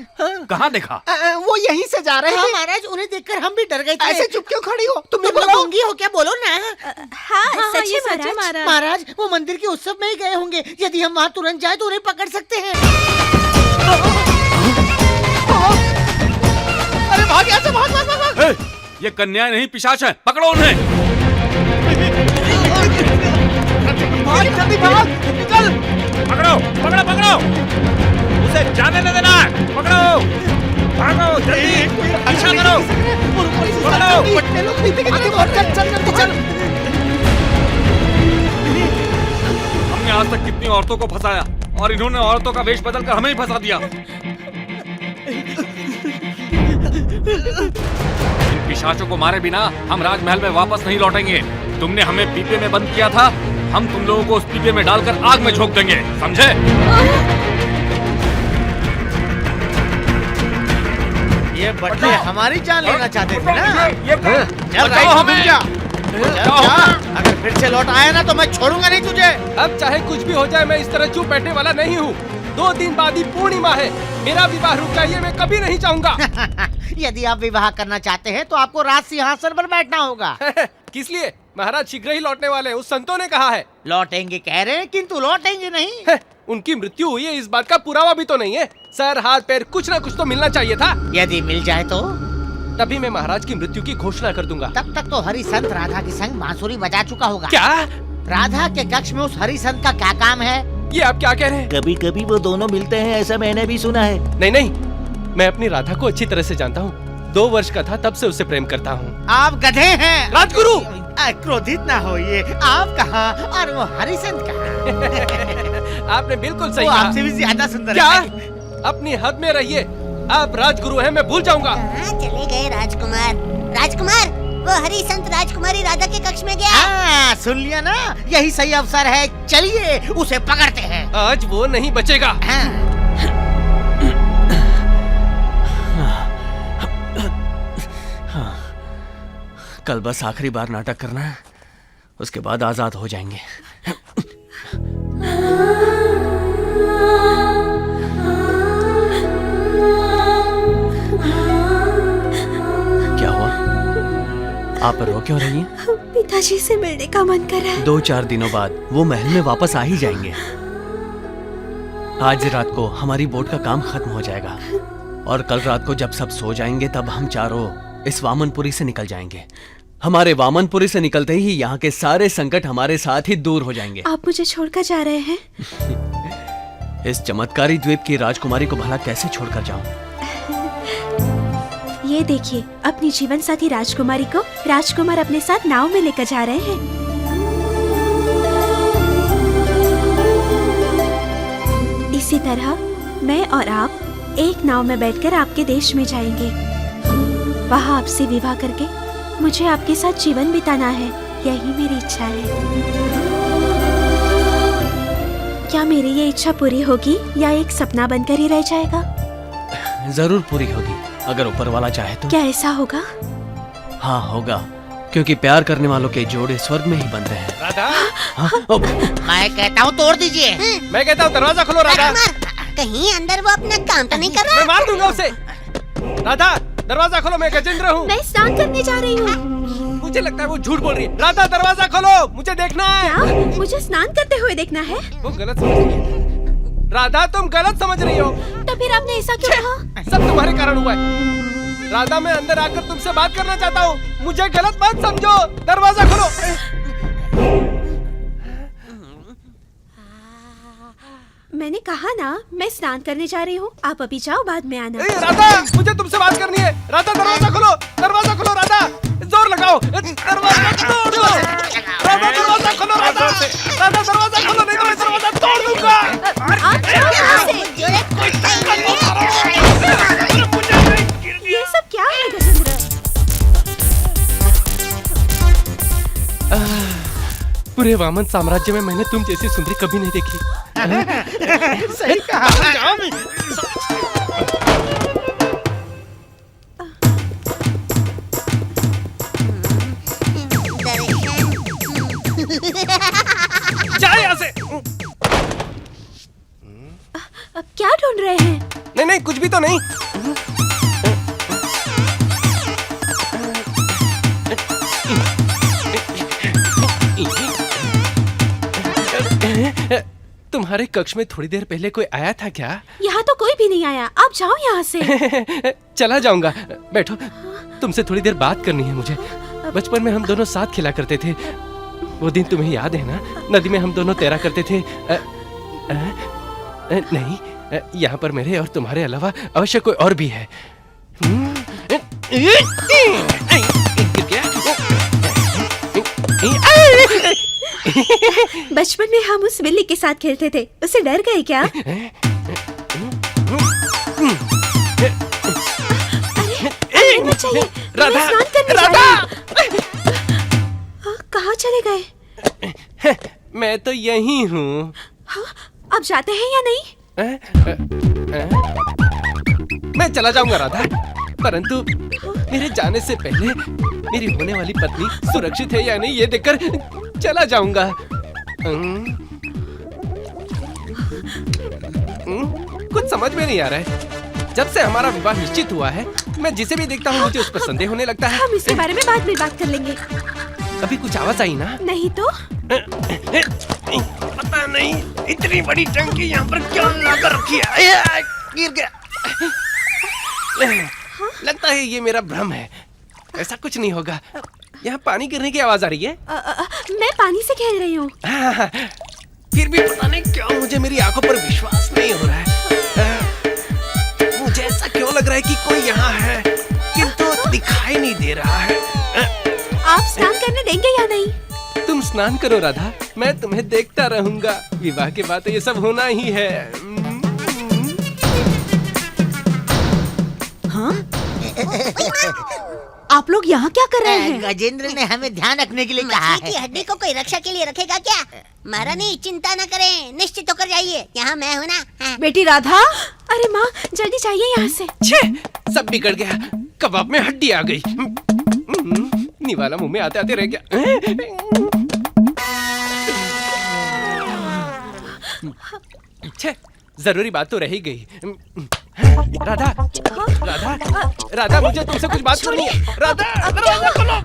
कहाँ देखा? वो यहीं से जा रहे थे। महाराज, उन्हें देखकर हम भी डर गए थे। ऐसे चुप क्यों खड़ी हो? तुम भी तुम लोग बोलो। गूंगी हो क्या? बोलो ना। हाँ, सच ये है सच है महाराज। महाराज, वो मंदिर के उत्सव में ही गए होंगे। यदि हम वहाँ तुरंत जाए तो उन्हें पकड़ सकते हैं। अरे भाग यहाँ से, भाग भाग भाग भाग। ये कन्या नहीं पिशाच है, पकड़ो उन्हें। भाग जल्दी भाग, निकल। पकड़ो पकड़ो पकड़ो, उसे जाने न देना। पकड़ो, भागो जल्दी, पीछा करो। पकड़ो। चल जल्दी चल। हमने आज तक कितनी औरतों को फंसाया और इन्होंने औरतों का वेश बदलकर हमें ही फंसा दिया। इन पिशाचों को मारे बिना हम राजमहल में वापस नहीं लौटेंगे। तुमने हमें पीपे में बंद किया था, हम तुम लोगों को उस पीपे में डालकर आग में झोंक देंगे, समझे? ये बच्चे हमारी जान लेना चाहते थे ना? बताओ चल हमें। जा। अगर फिर से लौट आया ना तो मैं छोड़ूंगा नहीं तुझे। अब चाहे कुछ भी हो जाए, मैं इस तरह चुप बैठने वाला नहीं हूँ। 2 दिन बाद ही पूर्णिमा है। मेरा विवाह रुक जाए, ये मैं कभी नहीं चाहूंगा। यदि आप विवाह करना चाहते हैं तो आपको राज सिंहासन पर बैठना होगा। किस लिए? महाराज शीघ्र ही लौटने वाले हैं, उस संतों ने कहा है। लौटेंगे कह रहे हैं, किंतु लौटेंगे नहीं। है, उनकी मृत्यु हुई है, इस बात का पुरावा भी तो नहीं है। सर, हाथ, पैर, कुछ ना कुछ तो मिलना चाहिए था। यदि मिल जाए तो तभी मैं महाराज की मृत्यु की घोषणा कर दूंगा। तब तक तो हरिसंत राधा के संग बांसुरी बजा चुका होगा। क्या? राधा के कक्ष में उस हरिसंत का क्या काम है? ये आप क्या कह रहे हैं? कभी कभी वो दोनों मिलते हैं, ऐसा मैंने भी सुना है। नहीं नहीं, मैं अपनी राधा को अच्छी तरह से जानता हूँ। 2 वर्ष का था तब से उससे प्रेम करता हूँ। आप गधे हैं। राजगुरु, क्रोधित ना होइए। आप कहाँ और वो हरिसंत कहाँ? आपने बिल्कुल सही वो कहा। आपसे भी ज्यादा सुंदर क्या? है। अपनी हद में रहिए। आप राजगुरु हैं, मैं भूल जाऊंगा। कहाँ चले गए राजकुमार? राजकुमार, वो हरिसंत राजकुमारी राधा के कक्ष में गया। हाँ, सुन लिया ना? यही सही अवसर है, चलिए उसे पकड़ते हैं। आज वो नहीं बचेगा। कल बस आखिरी बार नाटक करना है, उसके बाद आजाद हो जाएंगे। क्या हुआ? आप रो क्यों रही हैं? पिताजी से मिलने का मन कर रहा है। 2-4 दिनों बाद वो महल में वापस आ ही जाएंगे। आज रात को हमारी बोट का काम खत्म हो जाएगा और कल रात को जब सब सो जाएंगे तब हम चारों इस वामनपुरी से निकल जाएंगे। हमारे वामनपुरी से निकलते ही यहाँ के सारे संकट हमारे साथ ही दूर हो जाएंगे। आप मुझे छोड़कर जा रहे हैं? इस चमत्कारी द्वीप की राजकुमारी को भला कैसे छोड़कर जाऊं? ये देखिए, अपनी जीवन साथी राजकुमारी को राजकुमार अपने साथ नाव में लेकर जा रहे हैं। इसी तरह मैं और आप एक नाव में बैठकर आपके देश में जाएंगे। वहाँ आपसे विवाह करके मुझे आपके साथ जीवन बिताना है, यही मेरी इच्छा है। क्या मेरी ये इच्छा पूरी होगी या एक सपना बनकर ही रह जाएगा? जरूर पूरी होगी, अगर ऊपर वाला चाहे तो। क्या ऐसा होगा? हाँ होगा, क्योंकि प्यार करने वालों के जोड़े स्वर्ग में ही बनते हैं। राधा, मैं कहता हूँ तोड़ दीजिए। मैं कहता हूँ दरवाजा खोलो। राधा, कहीं अंदर वो अपना काम तो नहीं कर रहा? मैं मार दूंगा उसे। राधा, दरवाजा खोलो, मैं गजेंद्र हूँ। मैं स्नान करने जा रही हूँ। मुझे लगता है वो झूठ बोल रही है। राधा, दरवाजा खोलो, मुझे देखना है। क्या? मुझे स्नान करते हुए देखना है? वो गलत समझ रही है। राधा, तुम गलत समझ रही हो। तो फिर आपने ऐसा क्यों कहा? सब तुम्हारे कारण हुआ है। राधा, मैं अंदर आकर तुमसे बात करना चाहता हूँ, मुझे गलत मत समझो। दरवाजा खोलो। मैंने कहा ना, मैं स्नान करने जा रही हूँ। आप अभी जाओ, बाद में आना। राधा, मुझे तुमसे बात करनी है। राधा, दरवाजा खोलो, दरवाजा खोलो। राधा, जोर लगाओ, दरवाजा तोड़ दो। राधा, दरवाजा खोलो। राधा, राधा, दरवाजा खोलो, नहीं तो मैं दरवाजा तोड़ दूंगा। आप जाओ यहाँ से। ये सब क्या है गजेंद्र? पूरे वामन साम्राज्य में मैंने तुम जैसी सुंदरी कभी नहीं देखी। सही कहा। जा यहाँ से। क्या ढूंढ रहे हैं? नहीं नहीं, कुछ भी तो नहीं। तुम्हारे कक्ष में थोड़ी देर पहले कोई आया था क्या? यहाँ तो कोई भी नहीं आया, आप जाओ यहाँ से। चला जाऊंगा, बैठो। तुमसे थोड़ी देर बात करनी है मुझे। बचपन में हम दोनों साथ खेला करते थे। वो दिन तुम्हें याद है ना? नदी में हम दोनों तैरा करते थे। नहीं, यहाँ पर मेरे और तुम्हारे अलावा अवश्य कोई और भी है। बचपन में हम उस बिल्ली के साथ खेलते थे, उसे डर गए क्या? अरे मत चाहिए, राधा, स्नान करने राधा! कहाँ चले गए? मैं तो यही हूँ। हाँ, अब जाते हैं या नहीं? मैं चला जाऊंगा राधा, परंतु मेरे जाने से पहले मेरी होने वाली पत्नी सुरक्षित है या नहीं ये देखकर चला जाऊंगा। कुछ समझ में नहीं आ रहा है। जब से हमारा विवाह निश्चित हुआ है, मैं जिसे भी देखता हूँ मुझे उस पर संदेह होने लगता है। हम इसके बारे में बाद में बात कर लेंगे। अभी कुछ आवाज आई ना? नहीं तो? पता नहीं इतनी बड़ी टंकी यहाँ पर क्यों लगा रखी है। गिर गया। लगता है ये मेरा भ्रम है, ऐसा कुछ नहीं होगा। यहाँ पानी गिरने की आवाज आ रही है। मैं पानी से खेल रही हूँ। फिर भी पता नहीं क्यों मुझे मेरी आंखों पर विश्वास नहीं हो रहा है। मुझे ऐसा क्यों लग रहा है कि कोई यहाँ है, किंतु दिखाई नहीं दे रहा है। आप स्नान करने देंगे या नहीं? तुम स्नान करो राधा, मैं तुम्हें देखता रहूंगा। विवाह के बाद तो ये सब होना ही है। हाँ? आप लोग यहाँ क्या कर रहे हैं? गजेंद्र ने हमें ध्यान रखने के लिए कहा है। मछली की हड्डी को कोई रक्षा के लिए रखेगा क्या? महारानी चिंता न करें, निश्चित होकर जाइए, यहाँ मैं हूँ ना। बेटी राधा, अरे माँ जल्दी जाइए यहाँ से। छे, सब बिगड़ गया। कबाब में हड्डी आ गई। निवाला मुंह में आते आते रह गया। छे, जरूरी बात तो रह ही गई। राधा, राधा, राधा, मुझे तुमसे कुछ बात करनी है। राधा, दरवाजा खोलो।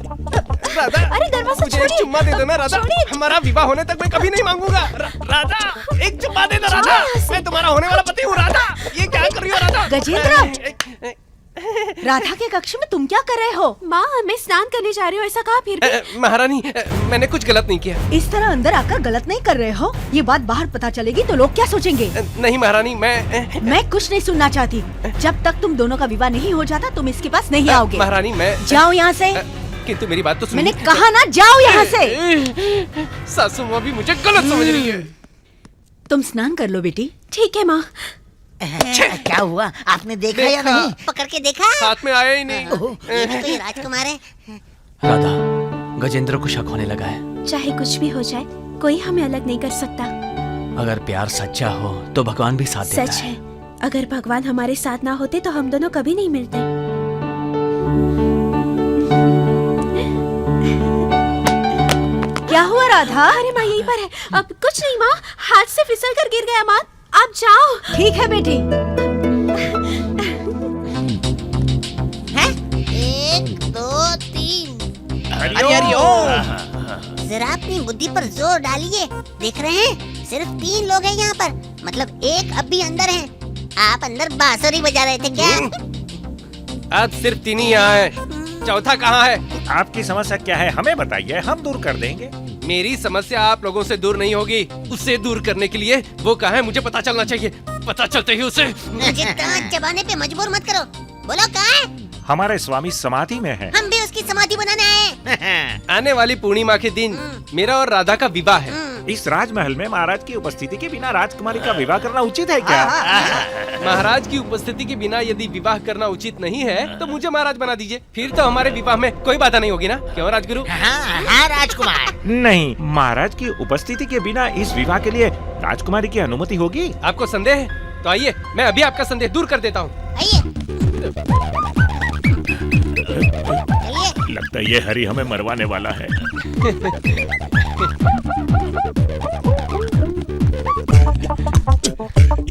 राधा, अरे दरवाजा मुझे एक चुम्मा दे दो ना राधा। हमारा विवाह होने तक मैं कभी नहीं मांगूंगा। राधा, एक चुम्मा दे दो राधा। मैं तुम्हारा होने वाला पति हूँ राधा। ये क्या कर रही हो राधा? गजेंद्र, राधा के कक्ष में तुम क्या कर रहे हो? माँ मैं स्नान करने जा रही हूँ, ऐसा कहा फिर भी? महारानी, मैंने कुछ गलत नहीं किया। इस तरह अंदर आकर गलत नहीं कर रहे हो। ये बात बाहर पता चलेगी तो लोग क्या सोचेंगे? नहीं महारानी, मैं कुछ नहीं सुनना चाहती। जब तक तुम दोनों का विवाह नहीं हो जाता तुम इसके पास नहीं आओगे। महारानी मैं जाओ यहाँ से। किंतु मेरी बात तो सुनो। मैंने कहा ना जाओ यहाँ से। सासू माँ भी मुझे गलत समझ रही है। तुम स्नान कर लो बेटी। ठीक है माँ। क्या हुआ, आपने देखा या नहीं? पकड़ के देखा? हाथ में आया ही नहीं। ये भी कोई राजकुमार है। राधा, गजेंद्र को शक होने लगा है। चाहे कुछ भी हो जाए, कोई हमें अलग नहीं कर सकता। अगर प्यार सच्चा हो तो भगवान भी साथ देता सच है। अगर भगवान हमारे साथ ना होते तो हम दोनों कभी नहीं मिलते। क्या हुआ राधा? अरे माँ यहीं पर है। अब कुछ नहीं माँ, हाथ से फिसल कर गिर गया। माँ आप जाओ। ठीक है बेटी। है? 1 2 3। जरा अपनी बुद्धि पर जोर डालिए। देख रहे हैं, सिर्फ 3 लोग हैं यहाँ पर, मतलब एक अब भी अंदर है। आप अंदर बांसुरी बजा रहे थे क्या? आज सिर्फ 3 ही यहाँ है, चौथा कहाँ है? आपकी समस्या क्या है हमें बताइए, हम दूर कर देंगे। मेरी समस्या आप लोगों से दूर नहीं होगी। उससे दूर करने के लिए वो कहाँ है मुझे पता चलना चाहिए। पता चलते ही उसे। मुझे दांत चबाने पे मजबूर मत करो। बोलो कहाँ है? हमारे स्वामी समाधि में है। हम भी उसकी समाधि बनाने आए। आने वाली पूर्णिमा के दिन मेरा और राधा का विवाह है। इस राजमहल में महाराज की उपस्थिति के बिना राजकुमारी का विवाह करना उचित है क्या? महाराज की उपस्थिति के बिना यदि विवाह करना उचित नहीं है तो मुझे महाराज बना दीजिए। फिर तो हमारे विवाह में कोई बाधा नहीं होगी ना, क्यों राजगुरु? हाँ राजकुमार। नहीं, महाराज की उपस्थिति के बिना इस विवाह के लिए राजकुमारी की अनुमति होगी। आपको संदेह है तो आइए, मैं अभी आपका संदेह दूर कर देता हूँ। लगता है ये हरि हमें मरवाने वाला है।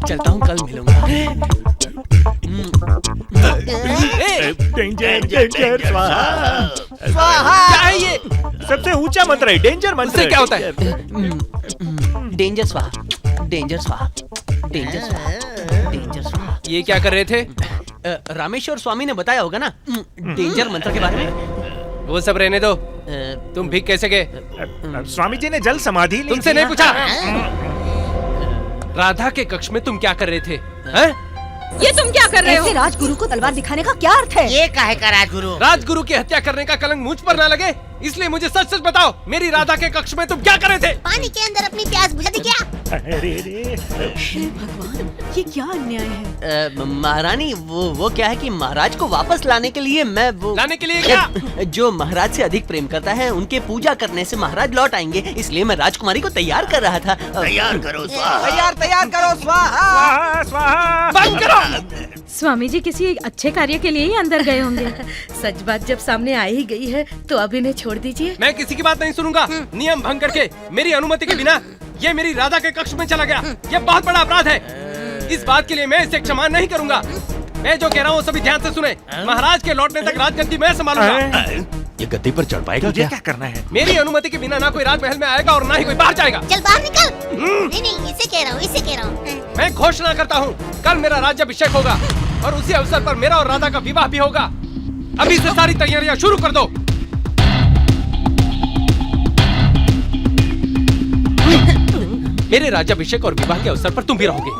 चलता हूँ, कल मिलूंगा। डेंजर डेंजर स्वाहा क्या है ये? सबसे ऊंचा मंत्र है, डेंजर मंत्र। इससे क्या होता है? डेंजर स्वाहा, डेंजर स्वाहा, डेंजर स्वाहा, डेंजर स्वाहा। ये क्या कर रहे थे? रामेश्वर स्वामी ने बताया होगा ना डेंजर मंत्र के बारे में। वो सब रहने दो। तुम भीग कैसे गए? स्वामी जी ने जल समाधि ली तुमसे थी। नहीं पूछा। राधा के कक्ष में तुम क्या कर रहे थे? हैं? ये तुम क्या कर रहे हो? ऐसे राजगुरु को तलवार दिखाने का क्या अर्थ है? ये काहे का राजगुरु? राजगुरु की हत्या करने का कलंक मुझ पर ना लगे, इसलिए मुझे सच सच बताओ, मेरी राधा के कक्ष में तुम क्या कर रहे थे? पानी के अंदर अपनी प्यास बुझा दी क्या? अरे रे हे भगवान, ये क्या अन्याय है? महारानी, वो क्या है कि महाराज को वापस लाने के लिए मैं वो लाने के लिए क्या? जो महाराज से अधिक प्रेम करता है उनके पूजा करने से महाराज लौट आएंगे, इसलिए मैं राजकुमारी को तैयार कर रहा था। तैयार करो स्वाहा। तैयार करो स्वाहा। स्वाहा स्वाहा। बंद करो। स्वामी जी किसी अच्छे कार्य के लिए ही अंदर गए होंगे। सच बात जब सामने आ ही गई है तो अब इन्हें छोड़ दीजिए। मैं किसी की बात नहीं सुनूंगा। नियम भंग करके मेरी अनुमति के बिना ये मेरी राधा के कक्ष में चला गया। ये बहुत बड़ा अपराध है। इस बात के लिए मैं इसे क्षमा नहीं करूंगा। मैं जो कह रहा हूँ सभी ध्यान से सुने। महाराज के लौटने तक राजगद्दी मैं संभालूंगा। ये गद्दी पर चढ़ पाएगा क्या? क्या करना है? मेरी अनुमति के बिना ना कोई राजमहल में आएगा और ना ही कोई बाहर जाएगा। चल बाहर निकल। नहीं, इसे कह रहा हूँ, इसे कह रहा हूँ। मैं घोषणा करता हूँ, कल मेरा राज्याभिषेक होगा और उसी अवसर पर मेरा और राधा का विवाह भी होगा। अभी से सारी तैयारियां शुरू कर दो। मेरे राज्याभिषेक और विवाह के अवसर पर तुम भी रहोगे।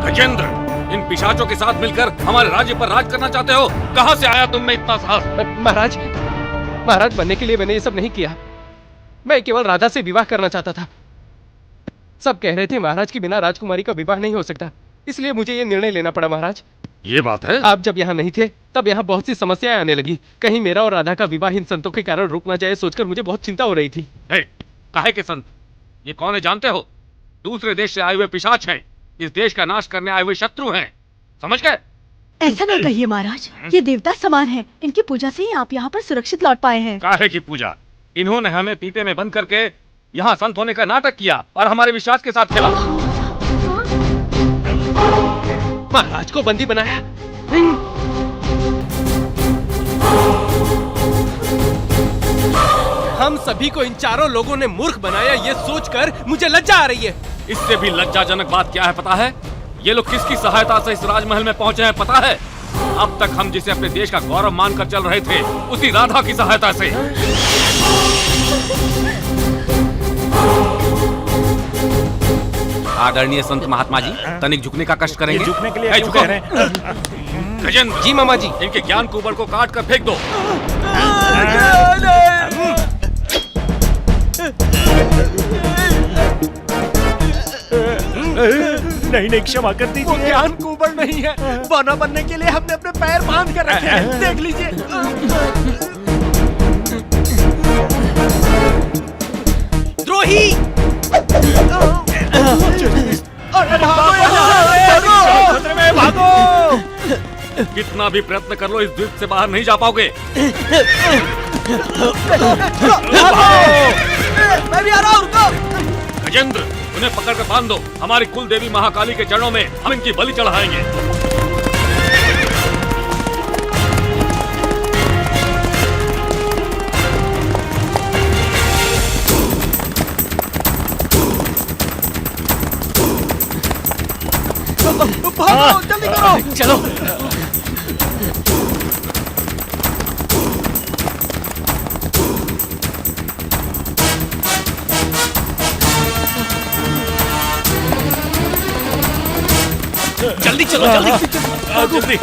गजेंद्र, इन पिशाचों के साथ मिलकर हमारे राज्य पर राज करना चाहते हो? कहाँ से आया तुम में इतना साहस? महाराज बनने के लिए मैंने ये सब नहीं किया। मैं केवल राधा से विवाह करना चाहता था। सब कह रहे थे महाराज के बिना राजकुमारी का विवाह नहीं हो सकता, इसलिए मुझे ये निर्णय लेना पड़ा। महाराज, ये बात है? आप जब यहाँ नहीं थे तब यहाँ बहुत सी समस्याएं आने लगी। कहीं मेरा और राधा का विवाह इन संतों के कारण रुक ना जाए, सोचकर मुझे बहुत चिंता हो रही थी। काहे के संत? ये कौन है जानते हो? दूसरे देश से आए हुए पिशाच हैं। इस देश का नाश करने आए हुए शत्रु हैं। समझ गए? ऐसा ना कहिए महाराज, ये देवता समान है। इनकी पूजा से ही आप यहाँ पर सुरक्षित लौट पाए हैं। काहे की पूजा? इन्होंने हमें पीपे में बंद करके यहाँ संत होने का नाटक किया और हमारे विश्वास के साथ खेला। महाराज को बंदी बनाया। हम सभी को इन चारों लोगों ने मूर्ख बनाया, ये सोचकर मुझे लज्जा आ रही है। इससे भी लज्जाजनक बात क्या है पता है? ये लोग किसकी सहायता से इस राजमहल में पहुंचे हैं पता है? अब तक हम जिसे अपने देश का गौरव मानकर चल रहे थे, उसी राधा की सहायता से। आदरणीय संत महात्मा जी, तनिक झुकने का कष्ट करेंगे? झुकने के लिए झुको। गजेंद्र जी मामा जी, इनके ज्ञान कुबर को काट कर फेंक दो। नहीं, क्षमा कर दीजिए। वो ज्ञान कुबर नहीं है। बना बनने के लिए हमने अपने पैर बांध कर रखे हैं। देख लीजिए। द्रोही! भागो! कितना भी प्रयत्न कर लो, इस द्वीप से बाहर नहीं जा पाओगे। मैं भी आ रहा हूँ, रुको। गजेंद्र, उन्हें पकड़ कर बांध दो। हमारी कुल देवी महाकाली के चरणों में हम इनकी बलि चढ़ाएंगे। भागो, जल्दी करो। चलो। जल्दी चलो, जल्दी।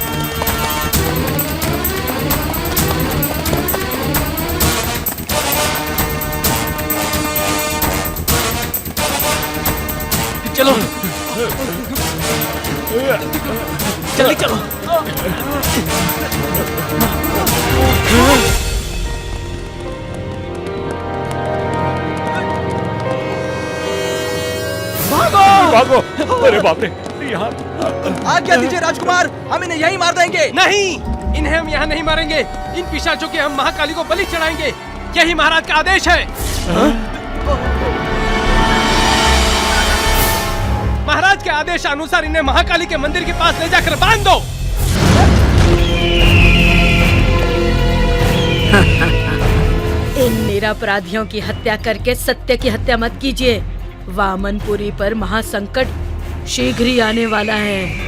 चलो। जल्दी चलो। भागो! अरे बाप रे, यहाँ आज्ञा दीजिए राजकुमार, हम इन्हें यहीं मार देंगे। नहीं, इन्हें हम यहाँ नहीं मारेंगे। इन पिशाचों के हम महाकाली को बलि चढ़ाएंगे। यही महाराज का आदेश है। महाराज के आदेश अनुसार इन्हें महाकाली के मंदिर के पास ले जाकर बांध दो। इन निरपराधियों की हत्या करके सत्य की हत्या मत कीजिए। वामनपुरी पर महासंकट शीघ्र ही आने वाला है।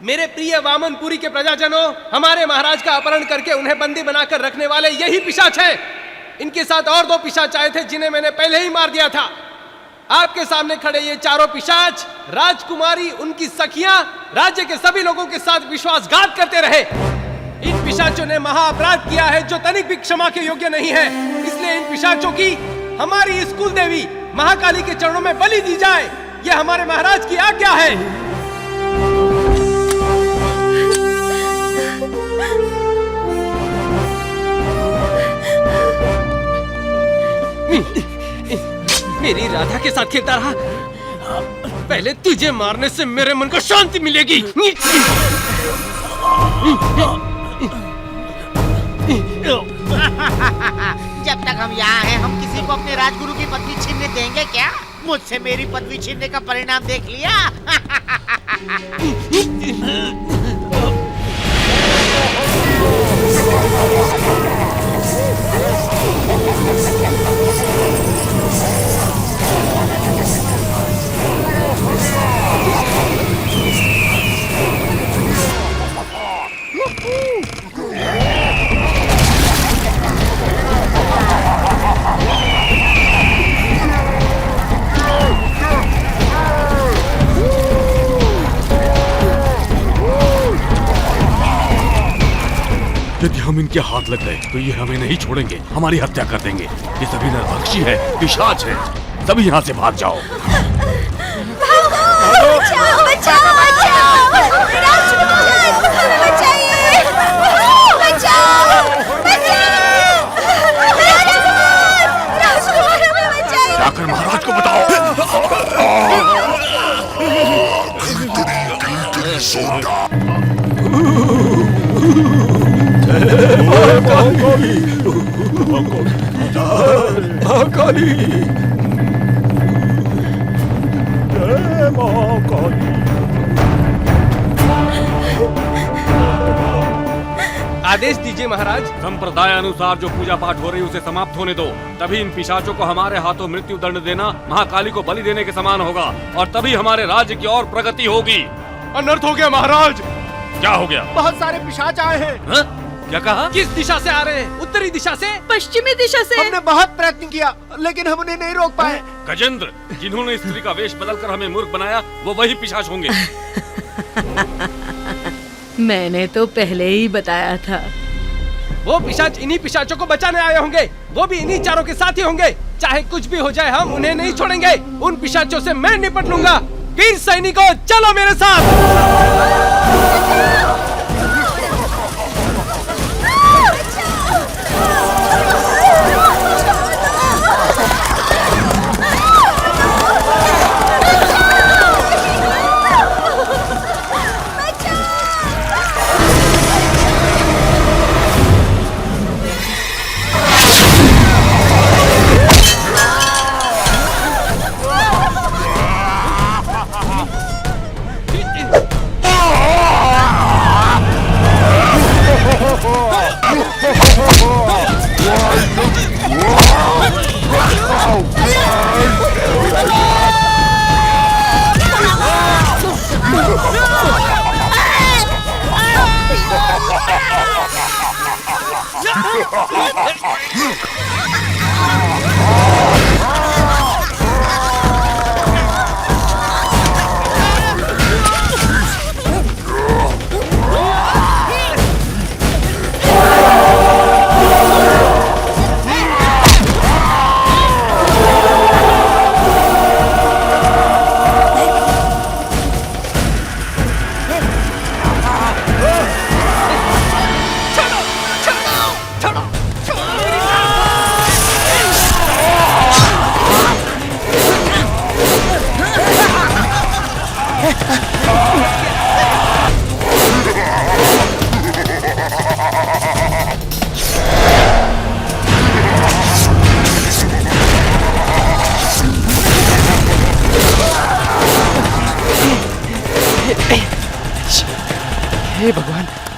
मेरे प्रिय वामनपुरी के प्रजाजनों, हमारे महाराज का अपहरण करके उन्हें बंदी बनाकर रखने वाले यही पिशाच हैं। इनके साथ और 2 पिशाच आए थे जिन्हें मैंने पहले ही मार दिया था। आपके सामने खड़े ये चारों पिशाच, राजकुमारी, उनकी सखियां, राज्य के सभी लोगों के साथ विश्वासघात करते रहे। इन पिशाचों ने महाअपराध किया है जो तनिक भी क्षमा के योग्य नहीं है। इसलिए इन पिशाचों की हमारी इस कुल देवी महाकाली के चरणों में बलि दी जाए। यह हमारे महाराज की आज्ञा है। मेरी राधा के साथ खेलता रहा। पहले तुझे मारने से मेरे मन को शांति मिलेगी। जब तक हम यहाँ हैं, हम किसी को अपने राजगुरु की पदवी छीनने देंगे क्या? मुझसे मेरी पदवी छीनने का परिणाम देख लिया। यदि हम इनके हाथ लग गए तो ये हमें नहीं छोड़ेंगे, हमारी हत्या कर देंगे। ये सभी नरभक्षी है, पिशाच है। सभी यहाँ से भाग जाओ। बचाओ, बचाओ, बचाओ! राजकुमार, बचाइए! बचाओ, बचाओ! राजकुमार, हमें बचाइए! जाकर महाराज को बताओ। आदेश दीजिए महाराज। संप्रदाय अनुसार जो पूजा पाठ हो रही उसे समाप्त होने दो। तभी इन पिशाचों को हमारे हाथों मृत्यु दंड देना महाकाली को बलि देने के समान होगा और तभी हमारे राज्य की और प्रगति होगी। अनर्थ हो गया महाराज। क्या हो गया? बहुत सारे पिशाच आए हैं। हा? क्या कहा? किस दिशा से आ रहे हैं? उत्तरी दिशा से? पश्चिमी दिशा से? हमने बहुत प्रयत्न किया लेकिन हम उन्हें नहीं रोक पाए। गजेंद्र, जिन्होंने स्त्री का वेश बदलकर हमें मूर्ख बनाया वो वही पिशाच होंगे। मैंने तो पहले ही बताया था। वो पिशाच इन्हीं पिशाचों को बचाने आए होंगे। वो भी इन्हीं चारों के साथ ही होंगे। चाहे कुछ भी हो जाए हम उन्हें नहीं छोड़ेंगे। उन पिशाचों से मैं निपट लूंगा। वीर सैनिकों, चलो मेरे साथ।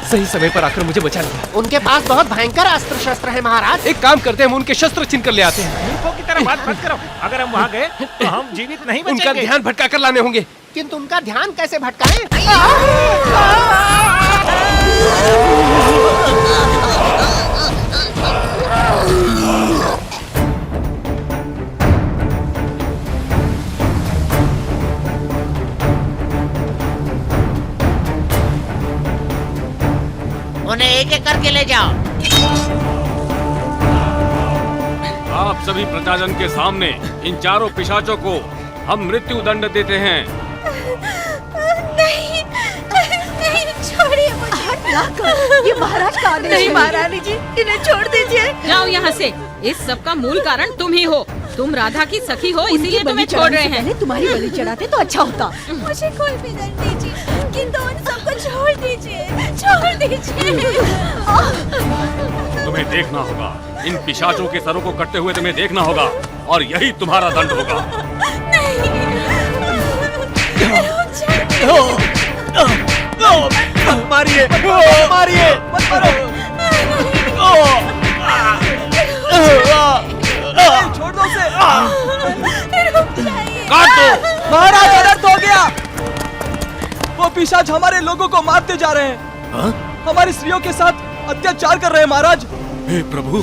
सही समय पर आकर मुझे बचा लिया। उनके पास बहुत भयंकर अस्त्र शस्त्र है महाराज। एक काम करते हैं, हम उनके शस्त्र छीन कर ले आते हैं। मूर्खों की तरह बात मत करो। अगर हम वहाँ गए तो हम जीवित नहीं उनका बचेंगे। ध्यान भटका कर लाने होंगे। किंतु उनका ध्यान कैसे भटकाएं? उन्हें एक एक करके ले जाओ। आप सभी प्रजाजन के सामने इन चारों पिशाचों को हम मृत्यु दंड देते हैं। नहीं, नहीं, छोड़िए मुझे। ये महाराज का आदेश है। नहीं महारानी जी, इन्हें छोड़ दीजिए। जाओ यहाँ से। इस सब का मूल कारण तुम ही हो। तुम राधा की सखी हो, इसीलिए तुम्हें छोड़ रहे हैं। तुम्हारी बलि चढ़ाते तो अच्छा होता। मुझे कोई भी दंड दीजिए, किंतु उन सबको छोड़ दीजिए, छोड़ दीजिए। तुम्हें देखना होगा, इन पिशाचों के सरों को कटते हुए तुम्हें देखना होगा, और यही तुम्हारा दंड होगा। मारिए, मारिए, मत मारो। छोड़ दो उसे। काट दो। महाराज अनर्थ हो गया। वो पिशाच हमारे लोगों को मारते जा रहे हैं। हमारी स्त्रियों के साथ अत्याचार कर रहे हैं महाराज। हे प्रभु।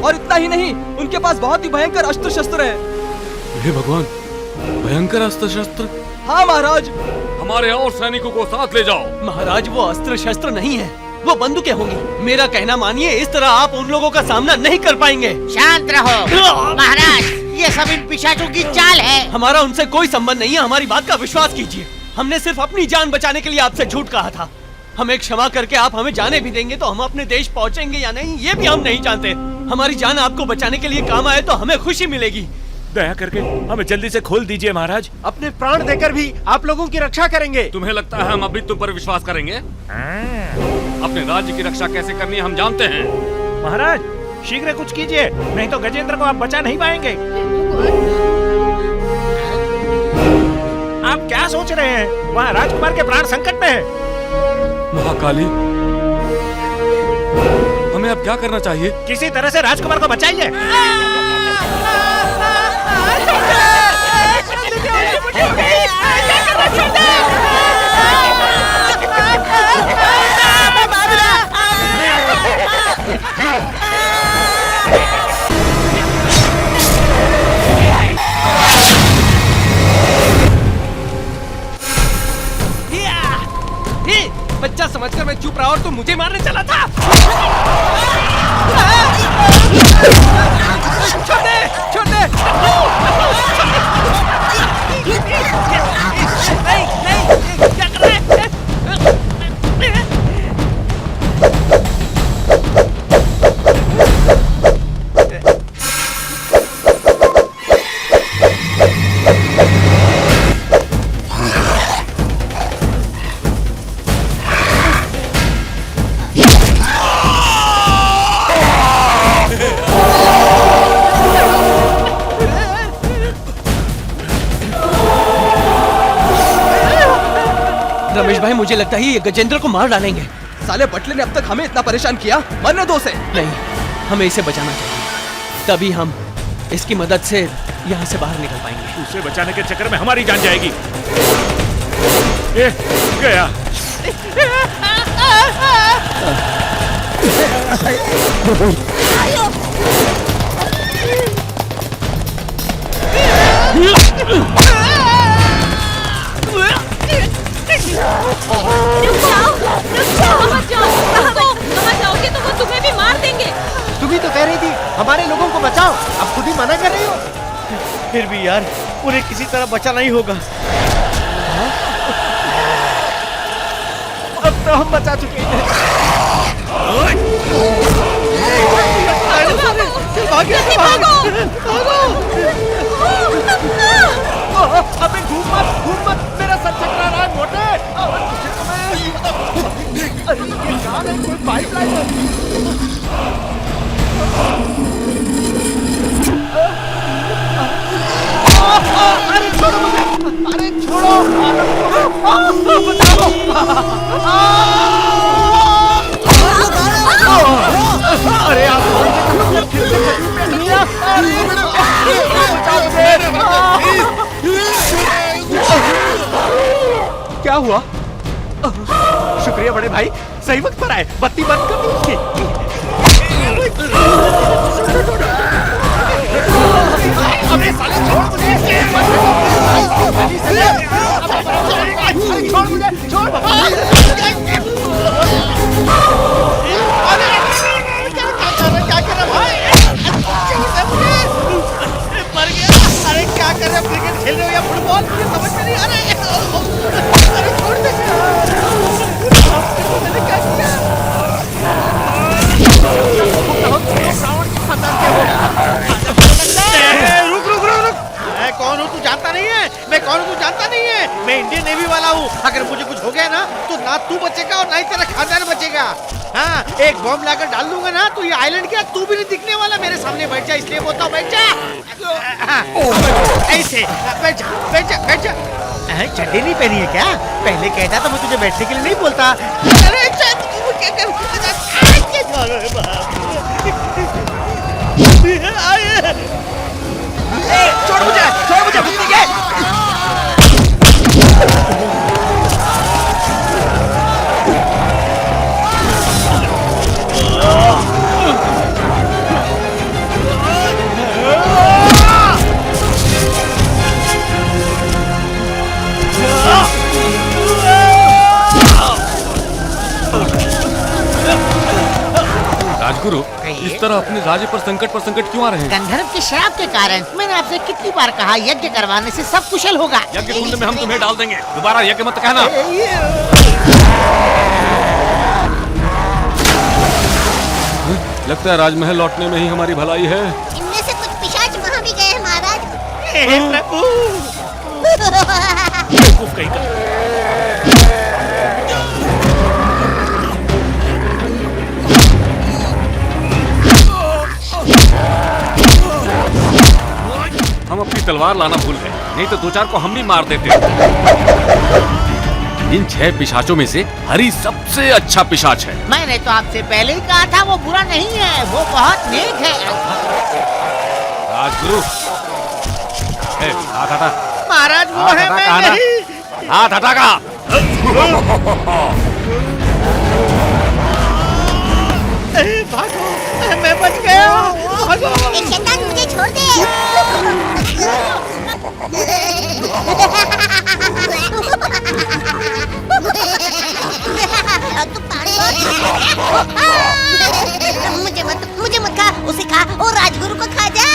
और इतना ही नहीं, उनके पास बहुत ही भयंकर अस्त्र शस्त्र है। हे भगवान, भयंकर अस्त्र शस्त्र? हाँ महाराज। हमारे और सैनिकों को साथ ले जाओ। महाराज वो अस्त्र शस्त्र नहीं है, वो बंदूकें होंगी। मेरा कहना मानिए, इस तरह आप उन लोगों का सामना नहीं कर पाएंगे। शांत रहो महाराज, ये सब इन पिशाचों की चाल है। हमारा उनसे कोई संबंध नहीं है, हमारी बात का विश्वास कीजिए। हमने सिर्फ अपनी जान बचाने के लिए आपसे झूठ कहा था। हमें क्षमा करके आप हमें जाने भी देंगे तो हम अपने देश पहुंचेंगे या नहीं, ये भी हम नहीं जानते। हमारी जान आपको बचाने के लिए काम आए तो हमें खुशी मिलेगी। दया करके हमें जल्दी से खोल दीजिए महाराज। अपने प्राण देकर भी आप लोगों की रक्षा करेंगे। तुम्हें लगता है हम अभी तुम पर विश्वास करेंगे? अपने राज्य की रक्षा कैसे करनी है हम जानते हैं। महाराज शीघ्र कुछ कीजिए, नहीं तो गजेंद्र को आप बचा नहीं पाएंगे। आप क्या सोच रहे हैं? वहाँ राजकुमार के प्राण संकट में हैं। महाकाली, हमें अब क्या करना चाहिए? किसी तरह से राजकुमार को बचाइए। बच्चा समझकर मैं चुप रहा और तुम मुझे मारने चला था। छोड़ दे, छोड़ दे। नहीं, नहीं, क्या कर रहे हैं? रमेश भाई, मुझे लगता है ये गजेंद्र को मार डालेंगे। साले बटले ने अब तक हमें इतना परेशान किया, मरने दो उसे। नहीं, हमें इसे बचाना चाहिए, तभी हम इसकी मदद से यहाँ से बाहर निकल पाएंगे। उसे बचाने के चक्कर में हमारी जान जाएगी। गया। वहाँ जाओगे तो वो तुम्हें भी मार देंगे। तुम ही तो कह रही थी हमारे लोगों को बचाओ, अब खुद ही मना कर रही हो। फिर भी यार, उन्हें किसी तरह बचाना ही होगा। अब तो हम बचा चुके हैं। अबे घूम मत, मेरा सर चकरा रहा है मोटे। अरे ये कहाँ है? कोई पाइपलाइन अरे छोड़ो मुझे, अरे छोड़ो। हुआ? शुक्रिया बड़े भाई, सही वक्त पर आए। बत्ती बंद कर दी उसकी। अबे साले छोड़ मुझे! छोड़ मुझे! छोड़! क्या कर रहा भाई? मर गया! अरे क्या कर रहे हो? क्रिकेट खेल रहे हो या फुटबॉल? समझ में नहीं आ रहा है। अरे छोड़ दे! मैंने क्या किया? रुक रुक रुक रुक! मैं कौन हूँ तू जानता नहीं है? मैं कौन हूँ तू जानता नहीं है? मैं इंडियन नेवी वाला हूँ। अगर मुझे कुछ हो गया ना तो ना तू बचेगा और ना ही तेरा खानदान बचेगा। हाँ, एक बॉम्ब लाकर डाल दूंगा ना तो ये आइलैंड क्या तू भी नहीं दिखने वाला। मेरे सामने बैठ जा, इसलिए बोलता हूँ बैठ जा। ऐसे बैठ जा, बैठ जा, बैठ जा। चड्डी नहीं पहनी है क्या? पहले कहता तो मैं तुझे बैठने के लिए नहीं बोलता। अरे क्या कर? छोड़ मुझे, छोड़ मुझे, मुझे के। राजगुरु, इस तरह अपने राज्य पर संकट क्यों आ रहे हैं? गंधर्व के श्राप के कारण। मैंने आपसे कितनी बार कहा यज्ञ करवाने से सब कुशल होगा। यज्ञ कुंड में हम तुम्हें डाल देंगे, दोबारा यज्ञ मत कहना। लगता है राजमहल लौटने में ही हमारी भलाई है। इनमें से कुछ पिशाच वहाँ भी गए हैं महाराज। प्रभु! हम अपनी तलवार लाना भूल गए, नहीं तो दो चार को हम भी मार देते। इन 6 पिशाचों में से हरि सबसे अच्छा पिशाच है। मैंने तो आपसे पहले ही कहा था वो बुरा नहीं है, वो बहुत नेक है। राजगुरु, हाथ हटा। महाराज वो है, मैं नहीं। हाथ हटा का। भागो, मैं बच गया। भागो। शैतान मुझे छोड़ दे। मुझे मत खा, उसे खा और राजगुरु को खा जा।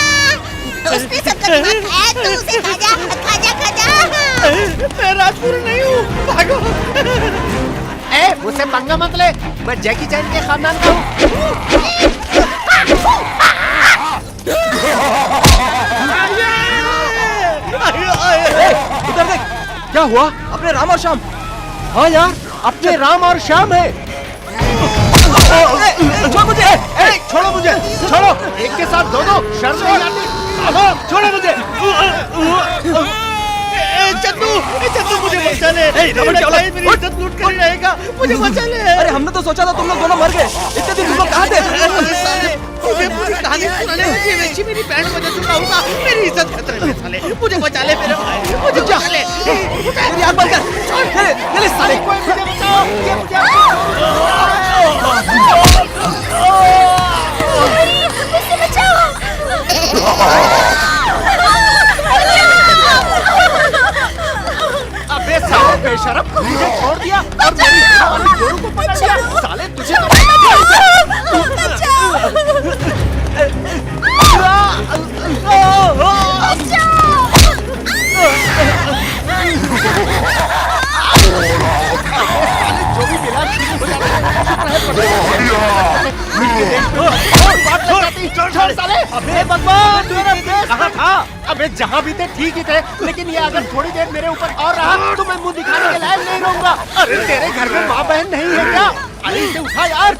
उसने सबका दिमाग खाया, तू उसे खा जा, खा जा, खा जा। मैं राजगुरु नहीं हूँ, भागो। मुझसे पंगा मत ले, मैं जैकी चैन के खानदान का हूँ। इधर देख, क्या हुआ? अपने राम और श्याम। हाँ यार, अपने राम और श्याम है। छोड़ मुझे, छोड़ो मुझे, छोड़ो। एक के साथ दो शर्म नहीं आती। छोड़ो मुझे। चंदू, चंदू मुझे बचा ले। मेरी इज्जत लूट कर रहेगा, मुझे बचा ले। अरे हमने तो सोचा था तुम लोग दोनों मर गए। इतने दिन तुम लोग कहाँ थे? मुझे पूरी कहानी सुनाने में ये वेशी मेरी बैंड बजा चुका होगा। मेरी इज्जत खतरे में साले। मुझे बचा ले मेरे भाई, मुझे बचा ले। मेरी आँख बंद कर। चले साले। मुझे बचाओ, मुझे बचाओ। अबे साले बेशरम, मुझे छोड़ दिया और मेरी वाली जोरू को पकड़ लिया। साले तुझे तो जो भी मिला कहाँ था? अबे जहाँ भी थे ठीक ही थे, लेकिन ये अगर थोड़ी देर मेरे ऊपर और रहा तो मैं मुंह दिखाने के लायक नहीं रहूंगा। अरे तेरे घर में माँ बहन नहीं है क्या? अरे इसे उठा यार।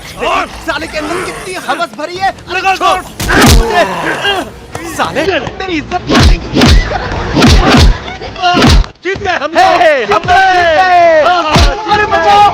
साले के अंदर कितनी हवस भरी है। छोड़ मुझे। साले तेरी इज्जत जीत गए हम। अरे बचाओ।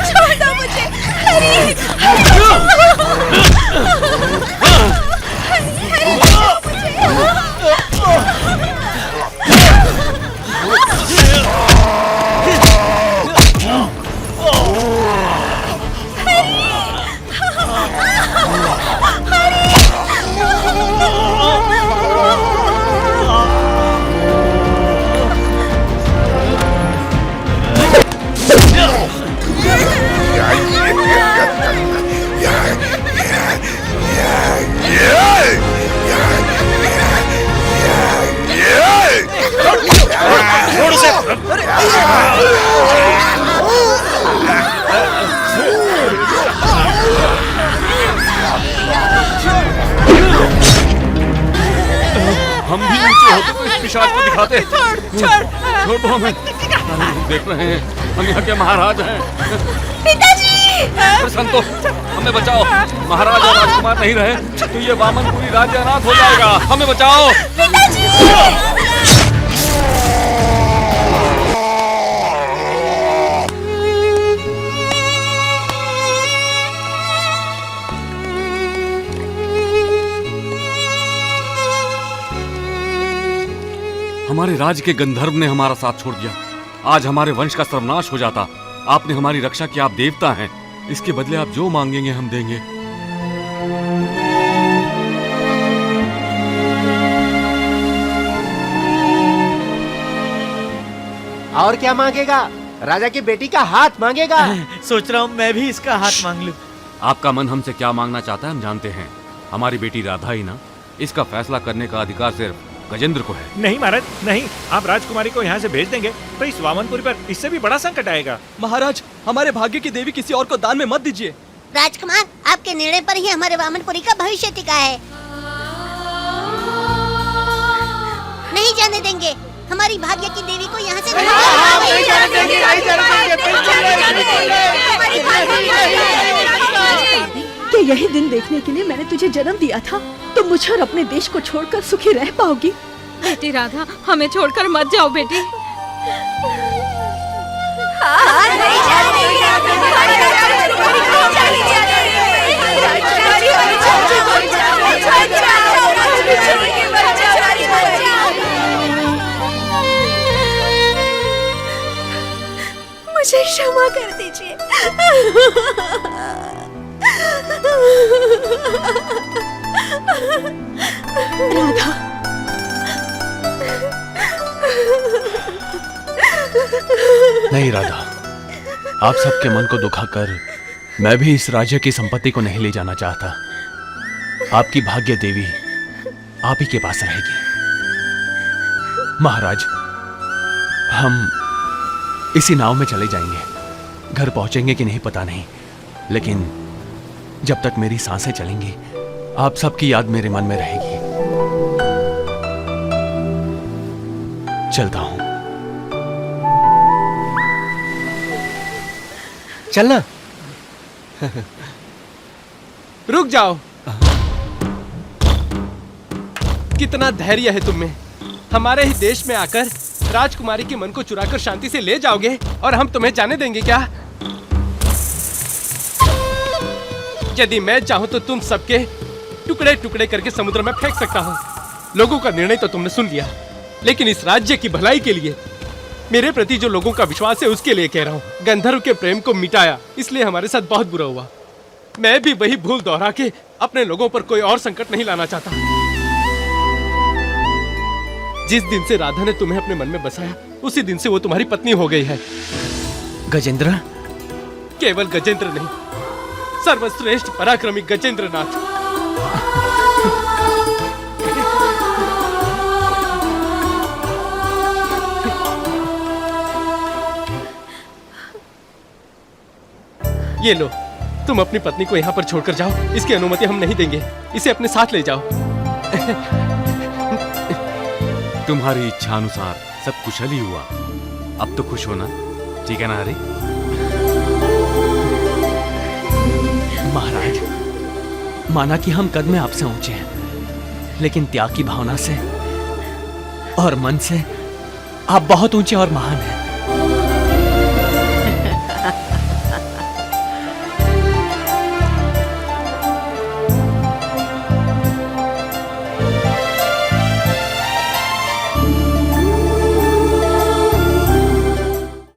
छोड़ दो मुझे। हम भी नीचे होते तो इस पिशाच को दिखाते। छोड़ दो हमें। देख रहे हैं हम यहाँ के महाराज हैं। पिताजी! संतो, हमें बचाओ। महाराज और राजकुमार नहीं रहे तो ये वामनपुरी राज्य अनाथ हो जाएगा। हमें बचाओ। हमारे राज्य के गंधर्व ने हमारा साथ छोड़ दिया। आज हमारे वंश का सर्वनाश हो जाता। आपने हमारी रक्षा की, आप देवता हैं। इसके बदले आप जो मांगेंगे हम देंगे। और क्या मांगेगा? राजा की बेटी का हाथ मांगेगा। सोच रहा हूँ मैं भी इसका हाथ मांग लूं। आपका मन हमसे क्या मांगना चाहता है हम जानते हैं। हमारी बेटी राधा ही ना, इसका फैसला करने का अधिकार सिर्फ गजेंद्र को है। नहीं महाराज नहीं, आप राजकुमारी को यहाँ से भेज देंगे तो इस वामनपुरी पर इससे भी बड़ा संकट आएगा। महाराज, हमारे भाग्य की देवी किसी और को दान में मत दीजिए। राजकुमार, आपके निर्णय पर ही हमारे वामनपुरी का भविष्य टिका है। नहीं जाने देंगे। हमारी भाग्य की देवी को यहाँ से क्या यही दिन देखने के लिए मैंने तुझे जन्म दिया था? तुम मुझे और अपने देश को छोड़कर सुखी रह पाओगी? बेटी राधा, हमें छोड़कर मत जाओ बेटी। मुझे क्षमा कर दीजिए। राधा, नहीं राधा, आप सबके मन को दुखाकर मैं भी इस राज्य की संपत्ति को नहीं ले जाना चाहता। आपकी भाग्य देवी आप ही के पास रहेगी। महाराज, हम इसी नाव में चले जाएंगे। घर पहुंचेंगे कि नहीं पता नहीं, लेकिन जब तक मेरी सांसें चलेंगी आप सबकी याद मेरे मन में रहेगी। चलता हूं। चलना। रुक जाओ। कितना धैर्य है तुम में। हमारे ही देश में आकर राजकुमारी के मन को चुराकर शांति से ले जाओगे और हम तुम्हें जाने देंगे क्या? यदि मैं चाहूं तो तुम सबके टुकड़े टुकड़े करके समुद्र में फेंक सकता हूं। लोगों का निर्णय तो तुमने सुन लिया, लेकिन इस राज्य की भलाई के लिए, मेरे प्रति जो लोगों का विश्वास है उसके लिए कह रहा हूं। गंधर्व के प्रेम को मिटाया, इसलिए हमारे साथ बहुत बुरा हुआ। मैं भी वही भूल दोहरा के अपने लोगों पर कोई और संकट नहीं लाना चाहता। जिस दिन से राधा ने तुम्हें अपने मन में बसाया, उसी दिन से वो तुम्हारी पत्नी हो गई है। गजेंद्र? केवल गजेंद्र नहीं, सर्वश्रेष्ठ पराक्रमी गजेंद्र नाथ। ये लो, तुम अपनी पत्नी को यहाँ पर छोड़कर जाओ। इसकी अनुमति हम नहीं देंगे। इसे अपने साथ ले जाओ। तुम्हारी इच्छा अनुसार सब कुशल ही हुआ। अब तो खुश होना, ठीक है ना हरी? महाराज, माना कि हम कद में आपसे ऊंचे हैं, लेकिन त्याग की भावना से और मन से आप बहुत ऊंचे और महान हैं।